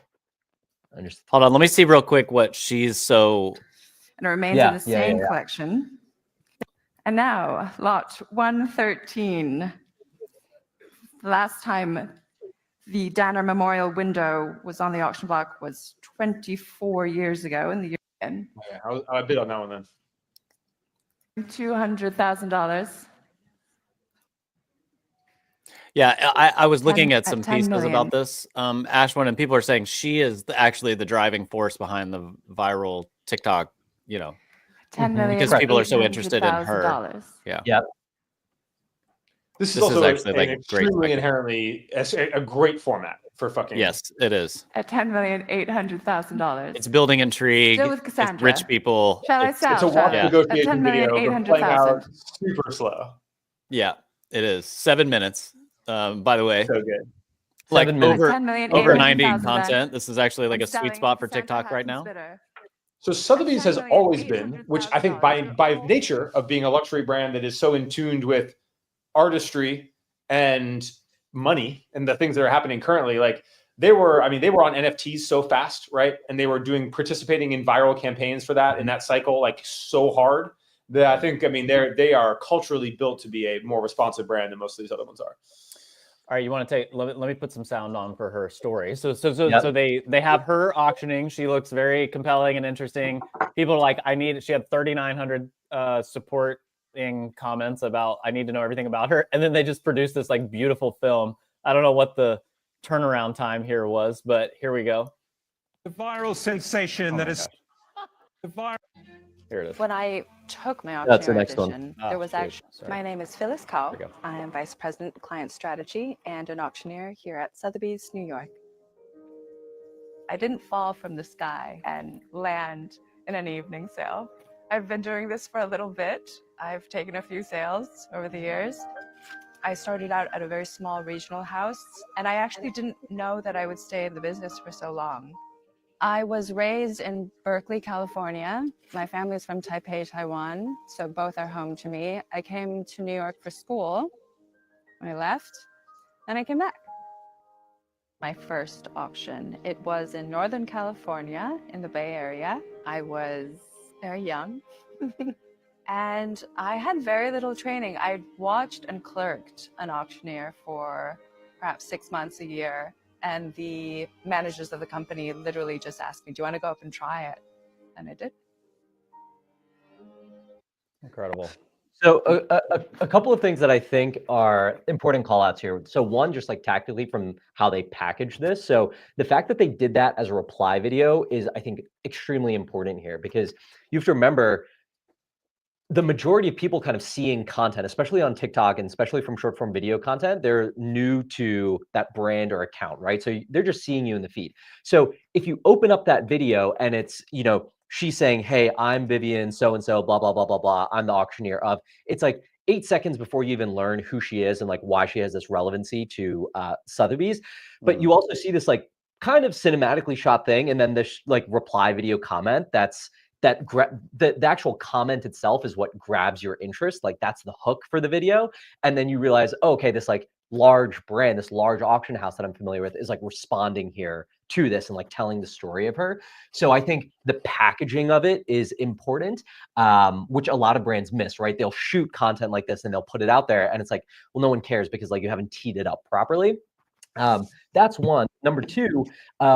hold on, let me see real quick what she's so. And it remains in the same collection. And now, lot 113. The last time the Danner Memorial window was on the auction block was 24 years ago in the year. I bid on that one then. $200,000. Yeah, I was looking at some pieces about this, Ashwin, and people are saying she is actually the driving force behind the viral TikTok, $10 million because people are so interested in her. Yeah. This is also actually like extremely inherently a great format for fucking. Yes, it is. At $10,800,000. It's building intrigue. Still with Cassandra. It's rich people. Shall I sell? It's a walk negotiation video, but playing out super slow. Yeah, it is. 7 minutes. By the way, so good. Like over 90 $10,800,000 content. This is actually like a sweet spot for TikTok right now. So Sotheby's has always been, which I think by nature of being a luxury brand that is so in tuned with artistry and money and the things that are happening currently, like they were on NFTs so fast, right? And they were participating in viral campaigns for that in that cycle, like so hard that I think, they are culturally built to be a more responsive brand than most of these other ones are. All right, you want to let me put some sound on for her story. So they have her auctioning. She looks very compelling and interesting. People are like, she had 3,900 supporting comments about, I need to know everything about her. And then they just produced this like beautiful film. I don't know what the turnaround time here was, but here we go. The viral sensation that is the viral. Here it is. When I took my That's the auctioneer next audition, one. there was actually, my name is Phyllis Cow. There we go. I am Vice President Client Strategy and an auctioneer here at Sotheby's, New York. I didn't fall from the sky and land in an evening sale. I've been doing this for a little bit. I've taken a few sales over the years. I started out at a very small regional house, and I actually didn't know that I would stay in the business for so long. I was raised in Berkeley, California. My family is from Taipei, Taiwan, so both are home to me. I came to New York for school when I left, and I came back. My first auction, it was in Northern California in the Bay Area. I was very young. And I had very little training. I watched and clerked an auctioneer for perhaps 6 months, a year. And the managers of the company literally just asked me, do you want to go up and try it? And I did. Incredible. So a couple of things that I think are important call outs here. So one, just like tactically from how they package this. So the fact that they did that as a reply video is, I think, extremely important here, because you have to remember the majority of people kind of seeing content, especially on TikTok and especially from short form video content, they're new to that brand or account, right? So they're just seeing you in the feed. So if you open up that video and it's, you know, she's saying, hey, I'm Vivian, so-and-so, blah, blah, blah, blah, blah. I'm the auctioneer of, it's like 8 seconds before you even learn who she is and like why she has this relevancy to Sotheby's. But you also see this like kind of cinematically shot thing. And then this like reply video comment the actual comment itself is what grabs your interest. Like that's the hook for the video. And then you realize, oh, okay, this like large brand, this large auction house that I'm familiar with is like responding here to this and like telling the story of her. So I think the packaging of it is important, which a lot of brands miss, right? They'll shoot content like this and they'll put it out there and it's like, well, no one cares because like you haven't teed it up properly. That's one. Number two,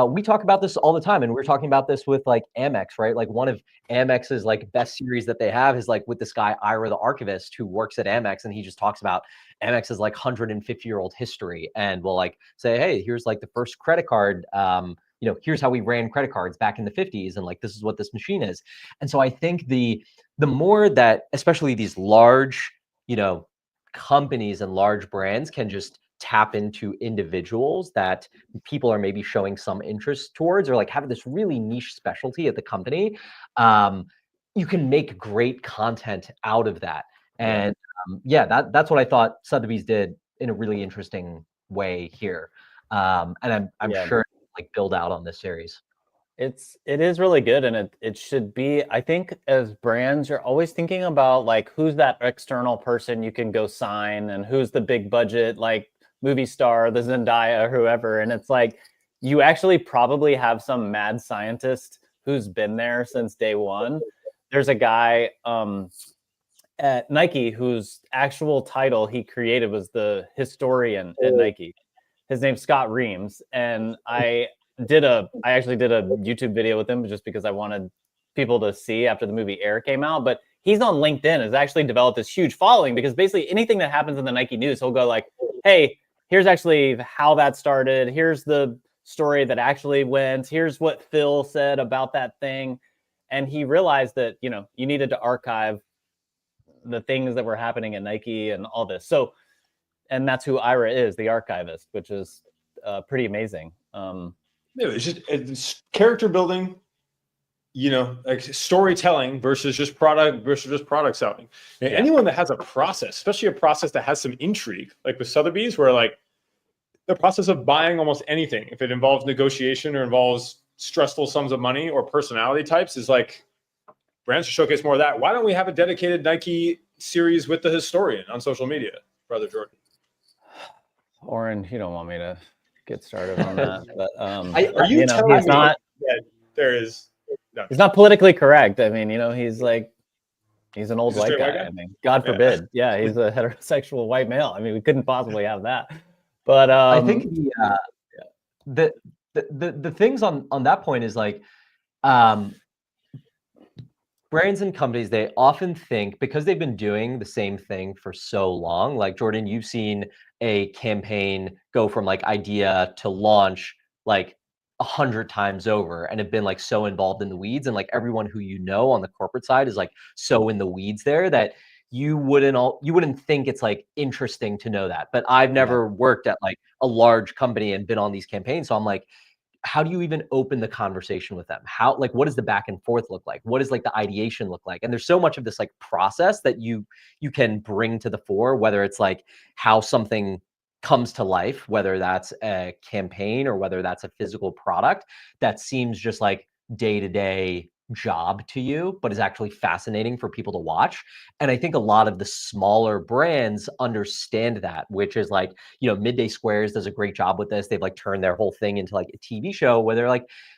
we talk about this all the time, and we're talking about this with like Amex, right? Like one of Amex's like best series that they have is like with this guy Ira the Archivist who works at Amex, and he just talks about Amex's like 150-year-old history, and will like say, hey, here's like the first credit card. You know, here's how we ran credit cards back in the 50s, and like this is what this machine is. And so I think the more that, especially these large, you know, companies and large brands can just tap into individuals that people are maybe showing some interest towards, or like have this really niche specialty at the company, you can make great content out of that. And yeah, that's what I thought Sotheby's did in a really interesting way here. And I'm sure like build out on this series. It is really good, and it should be. I think as brands, you're always thinking about like who's that external person you can go sign, and who's the big budget like movie star, the Zendaya, or whoever. And it's like you actually probably have some mad scientist who's been there since day one. There's a guy at Nike whose actual title he created was the historian at Nike. His name's Scott Reams, and I actually did a YouTube video with him just because I wanted people to see after the movie Air came out. But he's on LinkedIn, has actually developed this huge following because basically anything that happens in the Nike news, he'll go like, hey, here's actually how that started. Here's the story that actually went. Here's what Phil said about that thing. And he realized that, you know, you needed to archive the things that were happening at Nike and all this. So, and that's who Ira is, the archivist, which is pretty amazing. It's character building, you know, like storytelling versus just product selling. And anyone that has a process, especially a process that has some intrigue, like with Sotheby's, where like the process of buying almost anything, if it involves negotiation or involves stressful sums of money or personality types, is like brands should showcase more of that. Why don't we have a dedicated Nike series with the historian on social media, Brother Jordan? Oren, you don't want me to get started on that, but are you telling me that there is? No. He's not politically correct. I mean, you know, he's an old white guy. I mean, God forbid. Yeah, he's a heterosexual white male. I mean, we couldn't possibly have that. But I think the things on that point is like brands and companies, they often think because they've been doing the same thing for so long, like Jordan, you've seen a campaign go from like idea to launch like 100 times over and have been like so involved in the weeds, and like everyone who you know on the corporate side is like so in the weeds there that you wouldn't think it's like interesting to know that. But I've never worked at like a large company and been on these campaigns, so I'm like, how do you even open the conversation with them? How, like, what does the back and forth look like? What does like the ideation look like? And there's so much of this like process that you can bring to the fore, whether it's like how something comes to life, whether that's a campaign or whether that's a physical product that seems just like day-to-day job to you, but is actually fascinating for people to watch. And I think a lot of the smaller brands understand that, which is like, you know, Midday Squares does a great job with this. They've like turned their whole thing into like a TV show where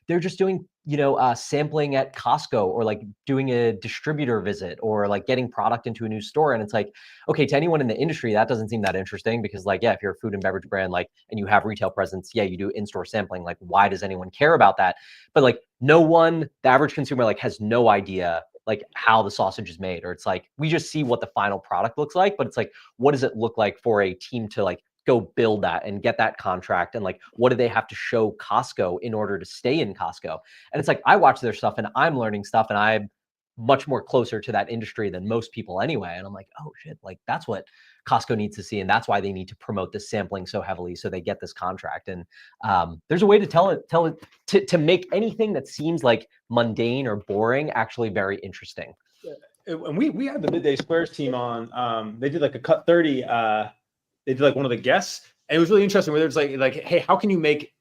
they're just doing, you know, sampling at Costco or like doing a distributor visit or like getting product into a new store. And it's like, okay, to anyone in the industry, that doesn't seem that interesting because like, yeah, if you're a food and beverage brand, like, and you have retail presence, yeah, you do in-store sampling. Like, why does anyone care about that? But like the average consumer like has no idea like how the sausage is made, or it's like, we just see what the final product looks like, but it's like, what does it look like for a team to like go build that and get that contract? And like, what do they have to show Costco in order to stay in Costco? And it's like, I watch their stuff and I'm learning stuff and I'm much more closer to that industry than most people anyway. And I'm like, oh shit, like that's what Costco needs to see. And that's why they need to promote this sampling so heavily so they get this contract. And there's a way to tell it to make anything that seems like mundane or boring actually very interesting. And we had the Midday Squares team on. They did like a Cut 30. They did like one of the guests, and it was really interesting. Where it's like, hey, how can you make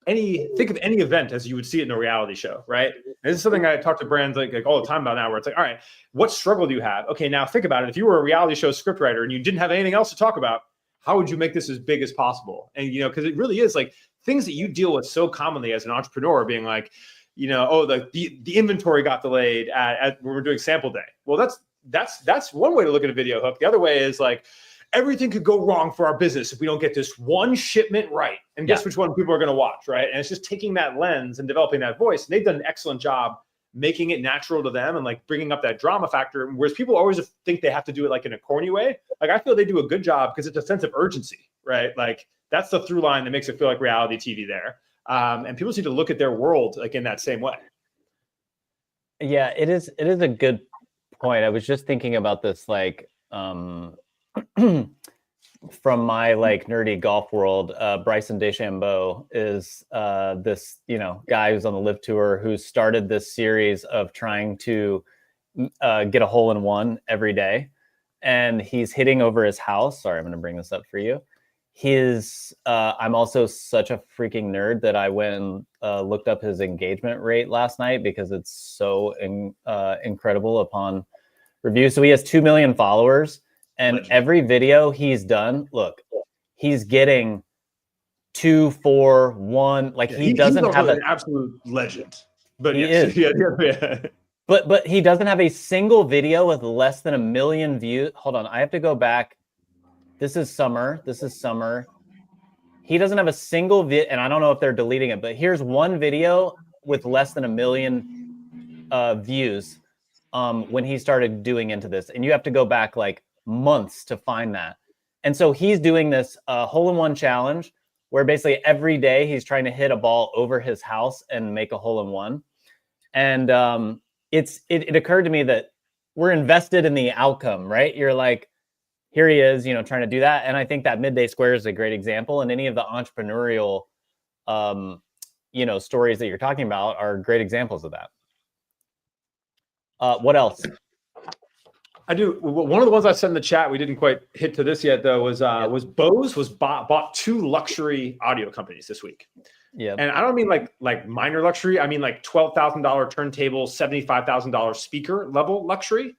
think of any event as you would see it in a reality show, right? And this is something I talk to brands like all the time about now, where it's like, all right, what struggle do you have? Okay, now think about it. If you were a reality show scriptwriter and you didn't have anything else to talk about, how would you make this as big as possible? And you know, because it really is like things that you deal with so commonly as an entrepreneur, being like, you know, oh, the inventory got delayed at when we're doing sample day. Well, that's one way to look at a video hook. The other way is like, everything could go wrong for our business if we don't get this one shipment right. And guess which one people are going to watch, right? And it's just taking that lens and developing that voice. And they've done an excellent job making it natural to them and like bringing up that drama factor. Whereas people always think they have to do it like in a corny way. Like I feel they do a good job because it's a sense of urgency, right? Like that's the through line that makes it feel like reality TV there. And people need to look at their world like in that same way. Yeah, it is a good point. I was just thinking about this, like, from my like nerdy golf world. Bryson DeChambeau is this, you know, guy who's on the Live Tour who started this series of trying to get a hole in one every day, and he's hitting over his house. Sorry, I'm going to bring this up for you. I'm also such a freaking nerd that I went and looked up his engagement rate last night because it's so incredible upon review. So he has 2 million followers. And every video he's done, look, he's getting 2, 4, 1. Like he doesn't have an absolute legend. But he is. Yeah. But he doesn't have a single video with less than 1 million views. Hold on, I have to go back. This is summer. He doesn't have a single video, and I don't know if they're deleting it, but here's one video with less than 1 million views when he started doing into this. And you have to go back like months to find that. And so he's doing this hole-in-one challenge where basically every day he's trying to hit a ball over his house and make a hole-in-one. And it occurred to me that we're invested in the outcome, right? You're like, here he is, you know, trying to do that. And I think that Midday Square is a great example. And any of the entrepreneurial, you know, stories that you're talking about are great examples of that. What else? I do. One of the ones I said in the chat, we didn't quite hit to this yet, though, was Bose bought 2 luxury audio companies this week. Yeah. And I don't mean like minor luxury. I mean like $12,000 turntable, $75,000 speaker level luxury,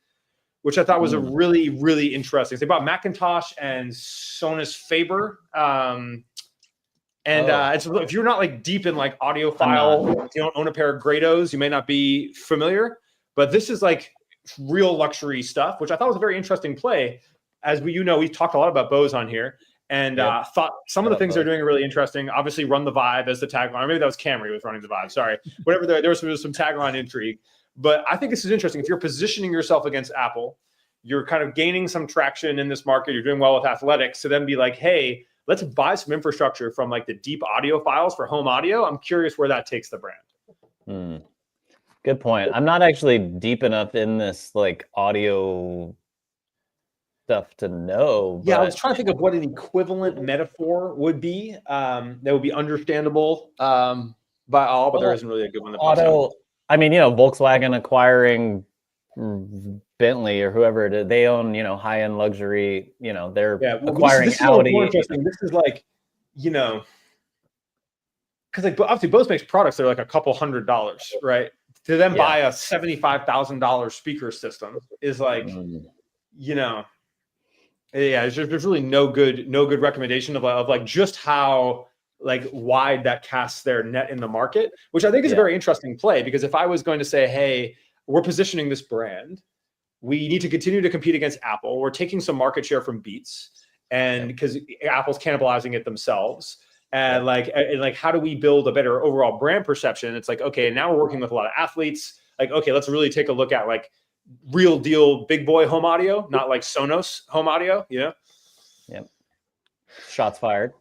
which I thought was a really, really interesting. So they bought Macintosh and Sonos Faber. If you're not like deep in like audiophile, if you don't own a pair of Grados, you may not be familiar. But this is like real luxury stuff, which I thought was a very interesting play. As we talked a lot about Bose on here, and thought some of the things they're doing are really interesting. Obviously, run the vibe as the tagline. Or maybe that was Camry who was running the vibe. Sorry, whatever. There was some tagline intrigue, but I think this is interesting. If you're positioning yourself against Apple, you're kind of gaining some traction in this market. You're doing well with athletics. So then be like, hey, let's buy some infrastructure from like the deep audio files for home audio. I'm curious where that takes the brand. Good point. I'm not actually deep enough in this like audio stuff to know. Yeah, I was trying to think of what an equivalent metaphor would be that would be understandable. by all, but there isn't really a good one that pops out. I mean, Volkswagen acquiring Bentley or whoever it is, they own, high-end luxury, they're acquiring Audi. More interesting. This is like, because like obviously Bose makes products that are like a couple $100, right? To then buy a $75,000 speaker system is like, there's really no good recommendation of like just how like wide that casts their net in the market, which I think is a very interesting play, because if I was going to say, hey, we're positioning this brand, we need to continue to compete against Apple. We're taking some market share from Beats, and because Apple's cannibalizing it themselves. And like how do we build a better overall brand perception? It's like, okay, now we're working with a lot of athletes. Like, okay, let's really take a look at like real deal big boy home audio, not like Sonos home audio, Yep. Shots fired.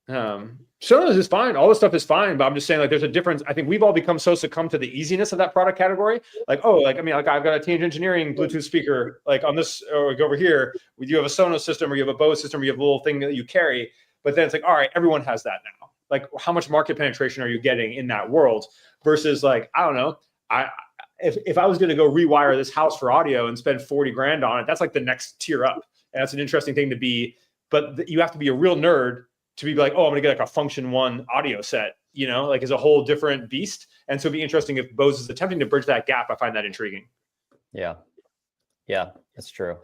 Sonos is fine. All this stuff is fine, but I'm just saying like there's a difference. I think we've all become so succumbed to the easiness of that product category. Like, I've got a Teenage Engineering Bluetooth speaker, like on this, or like over here, you have a Sonos system, or you have a Bose system, or you have a little thing that you carry. But then it's like, all right, everyone has that now. Like, how much market penetration are you getting in that world? Versus like, I don't know. If I was going to go rewire this house for audio and spend 40 grand on it, that's like the next tier up. And that's an interesting thing to be, but you have to be a real nerd to be like, I'm going to get like a Function One audio set, like is a whole different beast. And so it'd be interesting if Bose is attempting to bridge that gap. I find that intriguing. Yeah, that's true.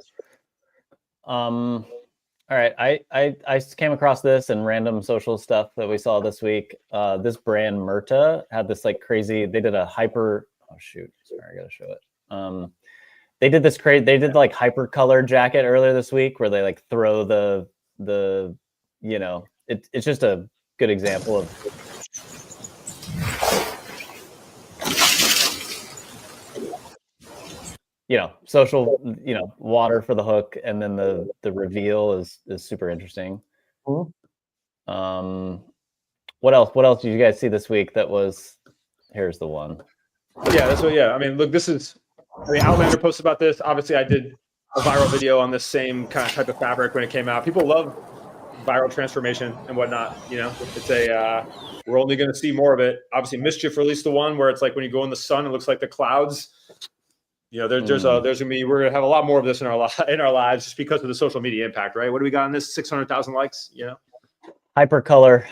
All right, I came across this in random social stuff that we saw this week. This brand Murta had this like crazy. They did a hyper. Oh shoot! Sorry, I gotta show it. They did this crazy. They did like hyper color jacket earlier this week, where they like throw the. It's just a good example of. Social, water for the hook, and then the reveal is super interesting. Mm-hmm. What else did you guys see this week that was, here's the one. Yeah, that's what, I mean, look, Outlander posted about this. Obviously, I did a viral video on this same kind of type of fabric when it came out. People love viral transformation and whatnot. It's we're only going to see more of it. Obviously, Mischief released the one where it's like when you go in the sun, it looks like the clouds. There's gonna be, we're gonna have a lot more of this in our lives just because of the social media impact, right? What do we got on this? 600,000 likes, Hypercolor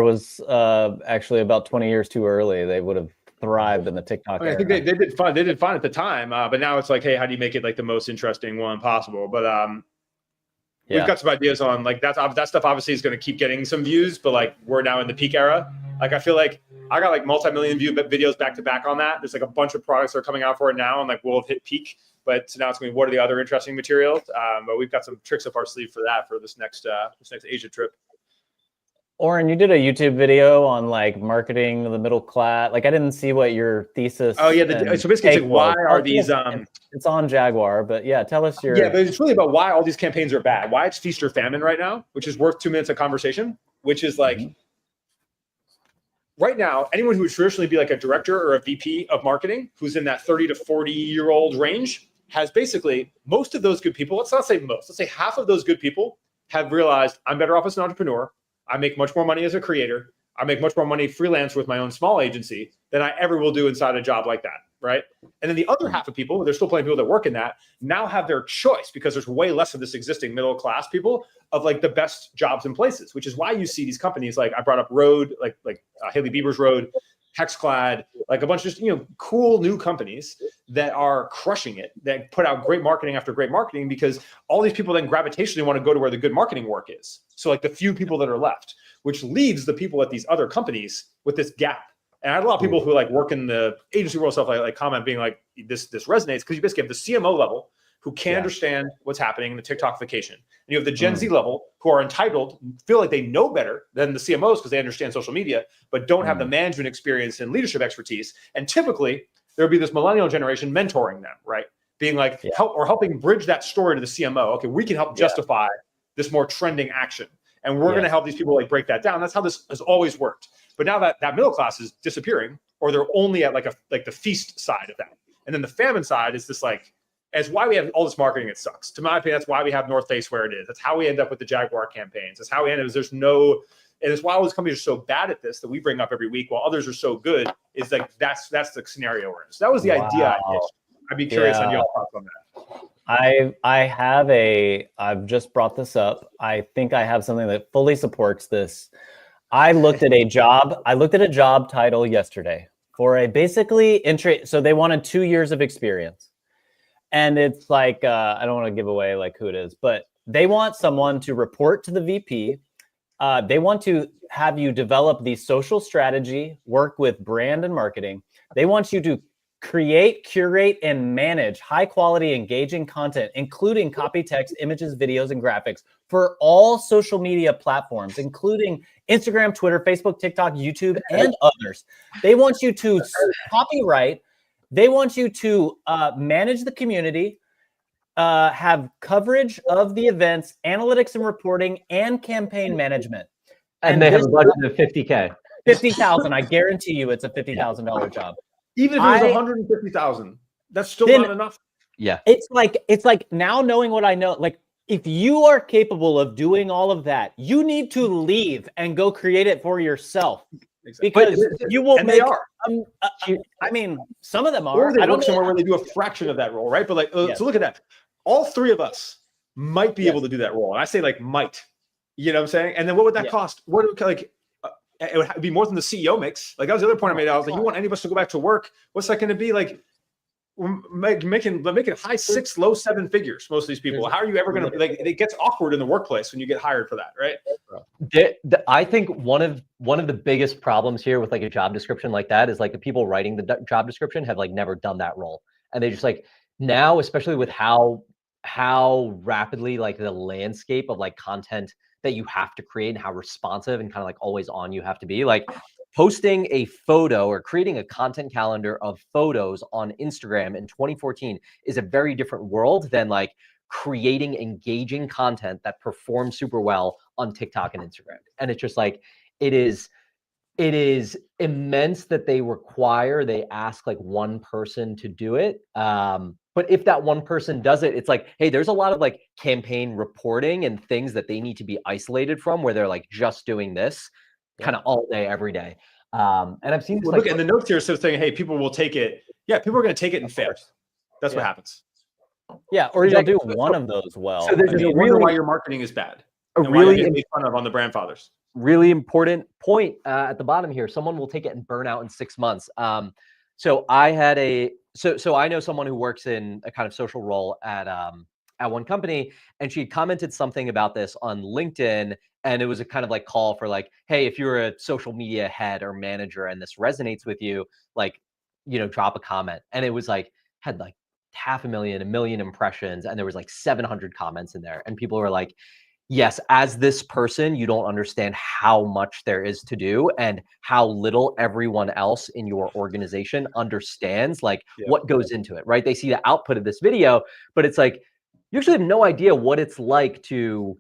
was actually about 20 years too early. They would have thrived in the TikTok era. I think they did fine. They did fine at the time, but now it's like, hey, how do you make it like the most interesting one possible? But we've got some ideas on like that stuff. Obviously, is going to keep getting some views, but like we're now in the peak era. Like I feel like I got like multi-million view videos back to back on that. There's like a bunch of products that are coming out for it now, and like we'll have hit peak. But so now it's going to be what are the other interesting materials? But we've got some tricks up our sleeve for that for this next Asia trip. Oren, you did a YouTube video on like marketing the middle class. Like I didn't see what your thesis. Oh yeah, so basically, it's like, why are these? It's on Jaguar, but yeah, tell us your. Yeah, but it's really about why all these campaigns are bad. Why it's feast or famine right now, which is worth 2 minutes of conversation. Which is like. Mm-hmm. Right now, anyone who would traditionally be like a director or a VP of marketing, who's in that 30 to 40-year-old range, has basically most of those good people. Let's not say most. Let's say half of those good people have realized I'm better off as an entrepreneur. I make much more money as a creator. I make much more money freelance with my own small agency than I ever will do inside a job like that, right? And then the other half of people, there's still plenty of people that work in that, now have their choice because there's way less of this existing middle class people of like the best jobs and places, which is why you see these companies like I brought up Rode, like Haley Bieber's Rode, Hexclad, like a bunch of just, cool new companies that are crushing it, that put out great marketing after great marketing because all these people then gravitationally want to go to where the good marketing work is. So like the few people that are left, which leaves the people at these other companies with this gap. And I had a lot of people who like work in the agency world stuff like comment being like, this resonates because you basically have the CMO level who can't understand what's happening in the TikTokification. And you have the Gen Z level who are entitled, feel like they know better than the CMOs because they understand social media, but don't have the management experience and leadership expertise. And typically there'll be this millennial generation mentoring them, right? Being like, helping bridge that story to the CMO. Okay, we can help justify this more trending action. And we're going to help these people like break that down. That's how this has always worked. But now that middle class is disappearing, or they're only at like the feast side of that. And then the famine side is this like, it's why we have all this marketing. It sucks. To my opinion, that's why we have North Face where it is. That's how we end up with the Jaguar campaigns. That's how we end up. There's no, and it's why all these companies are so bad at this that we bring up every week, while others are so good. Is like that's the scenario we're in. So that was the idea I pitched. I'd be curious on your thoughts on that. I've just brought this up. I think I have something that fully supports this. I looked at a job title yesterday for a basically entry. So they wanted 2 years of experience. And it's like, I don't want to give away like who it is, but they want someone to report to the VP. They want to have you develop the social strategy, work with brand and marketing. They want you to create, curate, and manage high quality, engaging content, including copy text, images, videos, and graphics for all social media platforms, including Instagram, Twitter, Facebook, TikTok, YouTube, and others. They want you to copyright. They want you to manage the community, have coverage of the events, analytics and reporting, and campaign management. And they have a budget of $50K. $50,000. I guarantee you it's a $50,000 job. Even if it was 150,000, that's still not enough. Yeah. It's like now knowing what I know, like if you are capable of doing all of that, you need to leave and go create it for yourself. Exactly. Because you will and make, they are. I mean, some of them are. Or they work somewhere where they do a fraction of that role, right? But like, so look at that. All three of us might be able to do that role. And I say like might. You know what I'm saying? And then what would that cost? What would, like, it would be more than the CEO makes. Like that was the other point I made. I was like, you want any of us to go back to work? What's that going to be like? We're making high 6, low 7 figures. Most of these people. How are you ever going to like? It gets awkward in the workplace when you get hired for that, right? I think one of the biggest problems here with like a job description like that is like the people writing the job description have like never done that role, and they just like now, especially with how rapidly like the landscape of like content that you have to create and how responsive and kind of like always on you have to be, like posting a photo or creating a content calendar of photos on Instagram in 2014 is a very different world than like creating engaging content that performs super well on TikTok and Instagram. And it's just like, it is immense that they ask like one person to do it. But if that one person does it, it's like, hey, there's a lot of like campaign reporting and things that they need to be isolated from where they're like just doing this kind of all day, every day. And I've seen this, look, and the notes here says saying, hey, people will take it. Yeah, people are going to take it and fail. That's what happens. Yeah, or you'll do one of those well. So there's a reason why your marketing is bad. And really made fun of on the brand fathers. Really important point at the bottom here. Someone will take it and burn out in 6 months. So I had so I know someone who works in a kind of social role at one company, and she commented something about this on LinkedIn, and it was a kind of like call for like, hey, if you're a social media head or manager and this resonates with you, like, you know, drop a comment. And it was like, had like 500,000, 1 million impressions, and there was like 700 comments in there, and people were like, yes, as this person, you don't understand how much there is to do and how little everyone else in your organization understands like what goes into it, right? They see the output of this video, but it's like, you actually have no idea what it's like to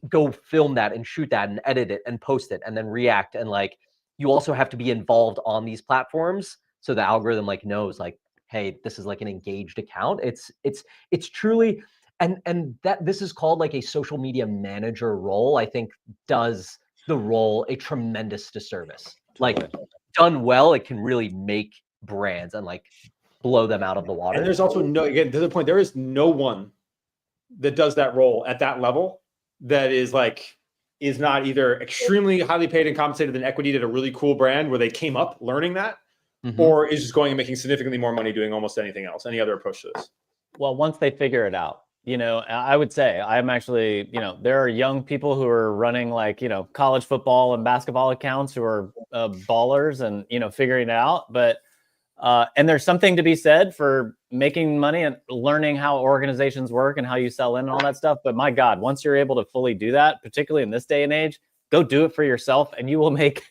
go film that and shoot that and edit it and post it and then react. And like, you also have to be involved on these platforms. So the algorithm like knows like, hey, this is like an engaged account. It's truly, and that this is called like a social media manager role, I think does the role a tremendous disservice. Like done well, it can really make brands and like blow them out of the water. And there's also again, to the point, there is no one that does that role at that level that is not either extremely highly paid and compensated than equity at a really cool brand where they came up learning that, or is just going and making significantly more money doing almost anything else, any other approach to this. Well, once they figure it out, you know, I would say I'm actually, you know, there are young people who are running like, you know, college football and basketball accounts who are ballers and, you know, figuring it out. But and there's something to be said for making money and learning how organizations work and how you sell in and all that stuff. But my God, once you're able to fully do that, particularly in this day and age, go do it for yourself and you will make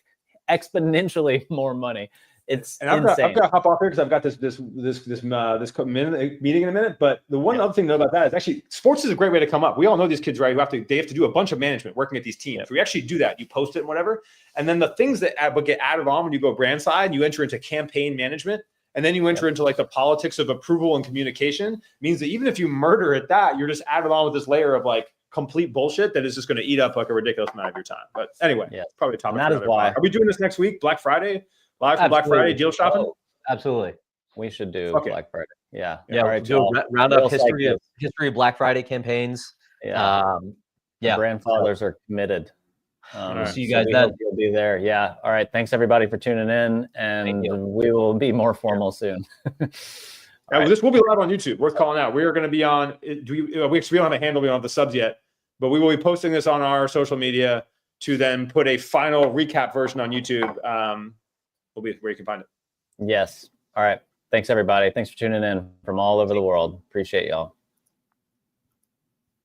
exponentially more money. It's and I've got to hop off here because I've got this meeting in a minute. But the one other thing to know about that is actually sports is a great way to come up. We all know these kids, right? They have to do a bunch of management working at these teams. We actually do that. You post it and whatever. And then the things that get added on when you go brand side, you enter into campaign management. And then you enter into like the politics of approval and communication, means that even if you murder at that, you're just added on with this layer of like complete bullshit that is just going to eat up like a ridiculous amount of your time. But anyway, it's probably a topic. And that is why. Are we doing this next week? Black Friday, live for Black Friday deal shopping. Oh, absolutely. We should do Black Friday. Yeah. Yeah. All right. Do a round up history of Black Friday campaigns. Yeah. Yeah. Grandfathers are commited. We'll see you guys then. You'll be there. Yeah. All right. Thanks everybody for tuning in, and we will be more formal soon. This will be live on YouTube. Worth calling out. We are going to be on. We don't have a handle. We don't have the subs yet, but we will be posting this on our social media to then put a final recap version on YouTube. Will be where you can find it. Yes. All right. Thanks everybody. Thanks for tuning in from all over the world. Appreciate y'all.